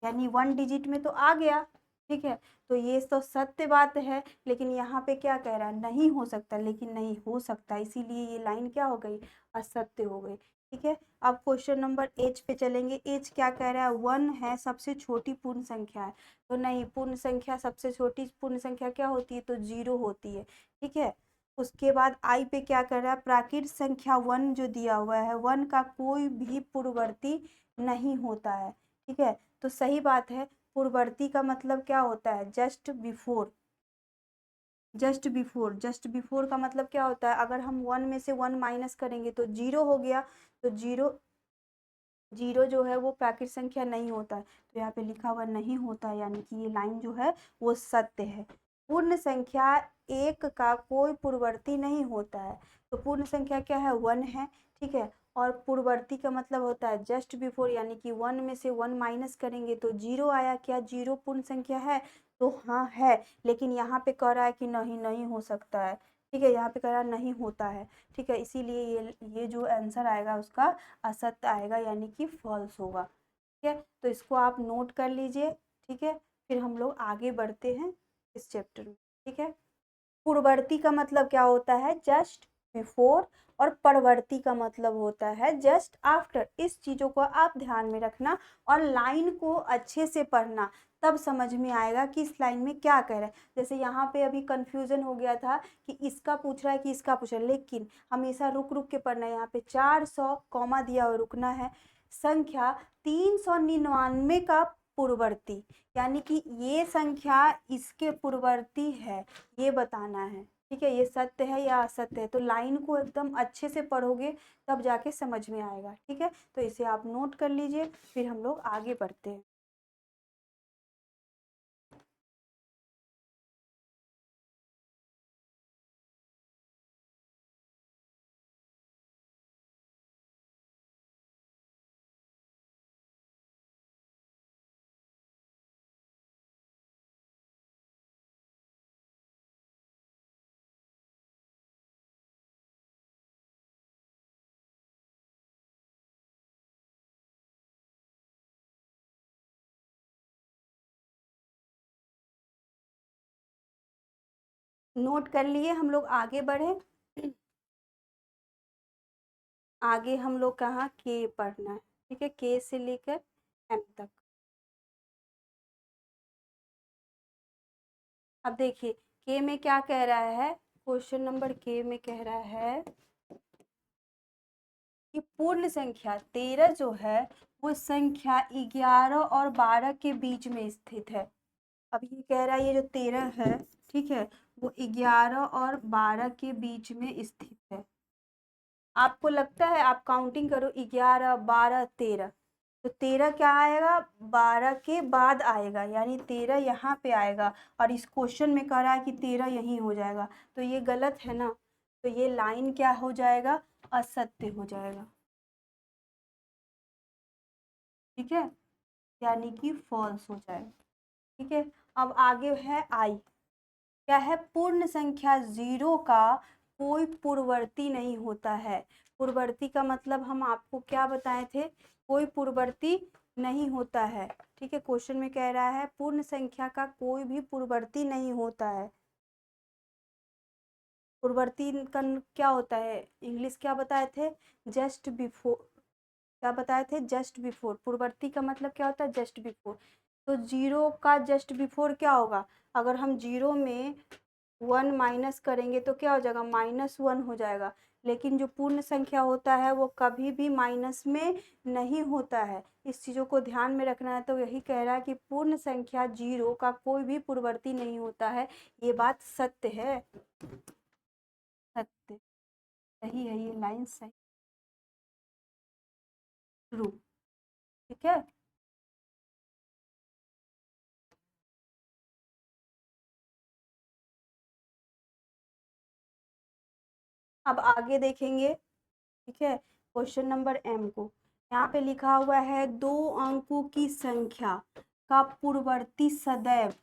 यानी 1 डिजिट में तो आ गया, ठीक है, तो ये तो सत्य बात है, लेकिन यहाँ पे क्या कह रहा है, नहीं हो सकता, लेकिन नहीं हो सकता, इसीलिए ये लाइन क्या हो गई, असत्य हो गई। ठीक है, अब क्वेश्चन नंबर एच पे चलेंगे। एच क्या कह रहा है, 1 है सबसे छोटी पूर्ण संख्या है, तो नहीं, पूर्ण संख्या सबसे छोटी पूर्ण संख्या क्या होती है, तो 0 होती है। ठीक है, उसके बाद आई पे क्या कर रहा है, प्राकृत संख्या 1 जो दिया हुआ है, 1 का कोई भी पूर्ववर्ती नहीं होता है। ठीक है, तो सही बात है, पूर्ववर्ती का मतलब क्या होता है, just before. Just before, just before का मतलब क्या होता है, अगर हम 1 में से 1 माइनस करेंगे तो 0 हो गया, तो जीरो, जीरो जो है वो प्राकृत संख्या नहीं होता है, तो यहाँ पे लिखा हुआ नहीं होता है, यानी कि ये लाइन जो है वो सत्य है। पूर्ण संख्या एक का कोई पूर्ववर्ती नहीं होता है, तो पूर्ण संख्या क्या है, 1 है। ठीक है, और पूर्ववर्ती का मतलब होता है जस्ट बिफोर, यानी कि 1 में से 1 माइनस करेंगे तो 0 आया, क्या 0 पूर्ण संख्या है, तो हाँ है, लेकिन यहाँ पे कह रहा है कि नहीं, नहीं हो सकता है। ठीक है, यहाँ पे कह रहा है नहीं होता है। ठीक है, इसीलिए ये जो आंसर आएगा उसका असत्य आएगा, यानी कि फॉल्स होगा। ठीक है, तो इसको आप नोट कर लीजिए। ठीक है, फिर हम लोग आगे बढ़ते हैं इस चैप्टर में। ठीक है, पूर्ववर्ती का मतलब क्या होता है, जस्ट बिफोर, और परवर्ती का मतलब होता है जस्ट आफ्टर। इस चीजों को आप ध्यान में रखना और लाइन को अच्छे से पढ़ना, तब समझ में आएगा कि इस लाइन में क्या कह रहा है। जैसे यहाँ पे अभी कंफ्यूजन हो गया था कि इसका पूछ रहा है कि इसका पूछ रहा है, लेकिन हमेशा रुक रुक के पढ़ना है। यहाँ पे 400 कॉमा दिया हुआ, रुकना है। संख्या 399 का पूर्ववर्ती, यानी कि ये संख्या इसके पूर्ववर्ती है, ये बताना है। ठीक है, ये सत्य है या असत्य है, तो लाइन को एकदम अच्छे से पढ़ोगे तब जाके समझ में आएगा। ठीक है, तो इसे आप नोट कर लीजिए, फिर हम लोग आगे बढ़ते हैं। नोट कर लिए, हम लोग आगे बढ़े। आगे हम लोग कहाँ, के पढ़ना है। ठीक है, के से लेकर एम तक। अब देखिए, के में क्या कह रहा है, क्वेश्चन नंबर के में कह रहा है कि पूर्ण संख्या 13 जो है वो संख्या 11 और 12 के बीच में स्थित है। अब ये कह रहा है ये जो 13 है, ठीक है, वो 11 और 12 के बीच में स्थित है। आपको लगता है, आप काउंटिंग करो, 11 12 13, तो 13 क्या आएगा, 12 के बाद आएगा, यानी 13 यहाँ पे आएगा, और इस क्वेश्चन में कह रहा है कि 13 यहीं हो जाएगा, तो ये गलत है ना, तो ये लाइन क्या हो जाएगा, असत्य हो जाएगा। ठीक है, यानी कि फॉल्स हो जाएगा। ठीक है, अब आगे है आई। क्या है, पूर्ण संख्या 0 का कोई पूर्ववर्ती नहीं होता है। पूर्ववर्ती का मतलब हम आपको क्या बताए थे, कोई पूर्ववर्ती नहीं होता है। ठीक है, क्वेश्चन में कह रहा है पूर्ण संख्या का कोई भी पूर्ववर्ती नहीं होता है। पूर्ववर्ती का क्या होता है, इंग्लिश क्या बताए थे, जस्ट बिफोर। क्या बताए थे, जस्ट बिफोर। पूर्ववर्ती का मतलब क्या होता है, जस्ट बिफोर। तो 0 का जस्ट बिफोर क्या होगा, अगर हम 0 में 1 माइनस करेंगे तो क्या हो जाएगा, -1 हो जाएगा। लेकिन जो पूर्ण संख्या होता है वो कभी भी माइनस में नहीं होता है, इस चीज़ों को ध्यान में रखना है। तो यही कह रहा है कि पूर्ण संख्या 0 का कोई भी पूर्ववर्ती नहीं होता है, ये बात सत्य है। सत्य, सही है, ये लाइन सही, ट्रू। ठीक है, अब आगे देखेंगे। ठीक है, क्वेश्चन नंबर एम को, यहाँ पे लिखा हुआ है 2 अंकों की संख्या का पूर्ववर्ती सदैव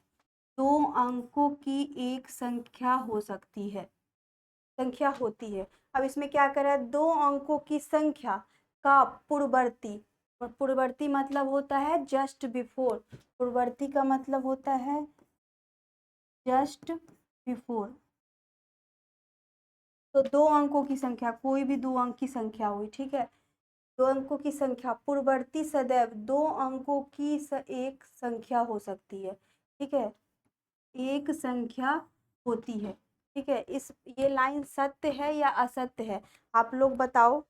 2 अंकों की एक संख्या हो सकती है, संख्या होती है। अब इसमें क्या कर रहा है, 2 अंकों की संख्या का पूर्ववर्ती, और पूर्ववर्ती मतलब होता है जस्ट बिफोर। पूर्ववर्ती का मतलब होता है जस्ट बिफोर। तो 2 अंकों की संख्या, कोई भी 2 अंक की संख्या हुई, ठीक है, 2 अंकों की संख्या पूर्ववर्ती सदैव 2 अंकों की एक संख्या हो सकती है, ठीक है, एक संख्या होती है, ठीक है। इस ये लाइन सत्य है या असत्य है, आप लोग बताओ।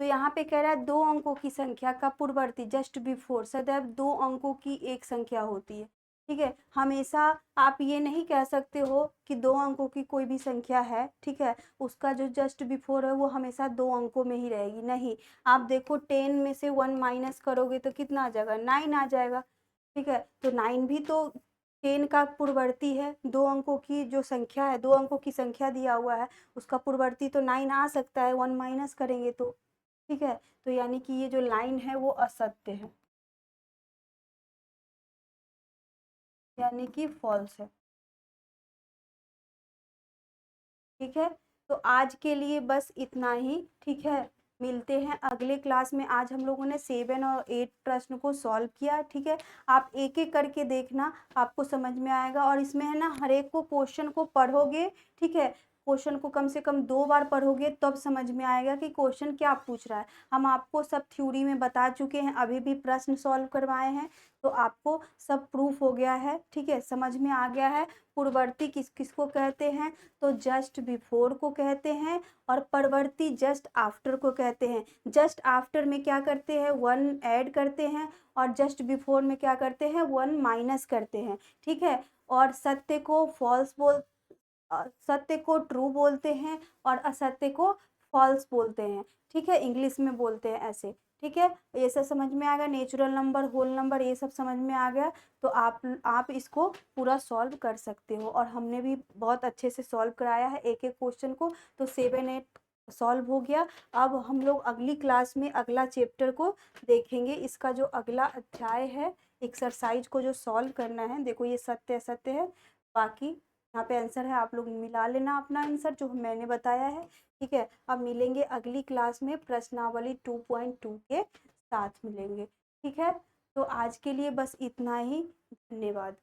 तो यहाँ पे कह रहा है 2 अंकों की संख्या का पूर्ववर्ती जस्ट बिफोर सदैव 2 अंकों की एक संख्या होती है, ठीक है। हमेशा आप ये नहीं कह सकते हो कि 2 अंकों की कोई भी संख्या है, ठीक है, उसका जो जस्ट बिफोर है वो हमेशा 2 अंकों में ही रहेगी, नहीं। आप देखो 10 में से 1 माइनस करोगे तो कितना आ जाएगा, 9 आ जाएगा, ठीक है। तो 9 भी तो 10 का पूर्ववर्ती है, 2 अंकों की जो संख्या है, 2 अंकों की संख्या दिया हुआ है, उसका पूर्ववर्ती तो 9 आ सकता है, 1 माइनस करेंगे तो, ठीक है। तो यानी कि ये जो लाइन है वो असत्य है, यानी कि फॉल्स है, ठीक है। तो आज के लिए बस इतना ही, ठीक है। मिलते हैं अगले क्लास में। आज हम लोगों ने 7 और 8 प्रश्न को सॉल्व किया, ठीक है। आप एक एक करके देखना, आपको समझ में आएगा। और इसमें है ना, हर एक को क्वेश्चन को पढ़ोगे, ठीक है, क्वेश्चन को कम से कम 2 बार पढ़ोगे तब समझ में आएगा कि क्वेश्चन क्या पूछ रहा है। हम आपको सब थ्योरी में बता चुके हैं, अभी भी प्रश्न सॉल्व करवाए हैं, तो आपको सब प्रूफ हो गया है, ठीक है, समझ में आ गया है। पूर्ववर्ती किस किसको कहते हैं, तो जस्ट बिफोर को कहते हैं, और परवर्ती जस्ट आफ्टर को कहते हैं। जस्ट आफ्टर में क्या करते हैं, 1 ऐड करते हैं, और जस्ट बिफोर में क्या करते हैं, 1 माइनस करते हैं, ठीक है। और सत्य को ट्रू बोलते हैं, और असत्य को फॉल्स बोलते हैं, ठीक है, इंग्लिश में बोलते हैं ऐसे, ठीक है। ये सब समझ में आ गया, नेचुरल नंबर, होल नंबर, ये सब समझ में आ गया। तो आप इसको पूरा सॉल्व कर सकते हो, और हमने भी बहुत अच्छे से सॉल्व कराया है एक एक क्वेश्चन को। तो 7 8 सॉल्व हो गया। अब हम लोग अगली क्लास में अगला चैप्टर को देखेंगे। इसका जो अगला अध्याय है, एक्सरसाइज को जो सॉल्व करना है, देखो ये सत्य असत्य है, बाकी यहाँ पे आंसर है, आप लोग मिला लेना अपना आंसर जो मैंने बताया है, ठीक है। अब मिलेंगे अगली क्लास में प्रश्नावली 2.2 के साथ मिलेंगे, ठीक है। तो आज के लिए बस इतना ही, धन्यवाद।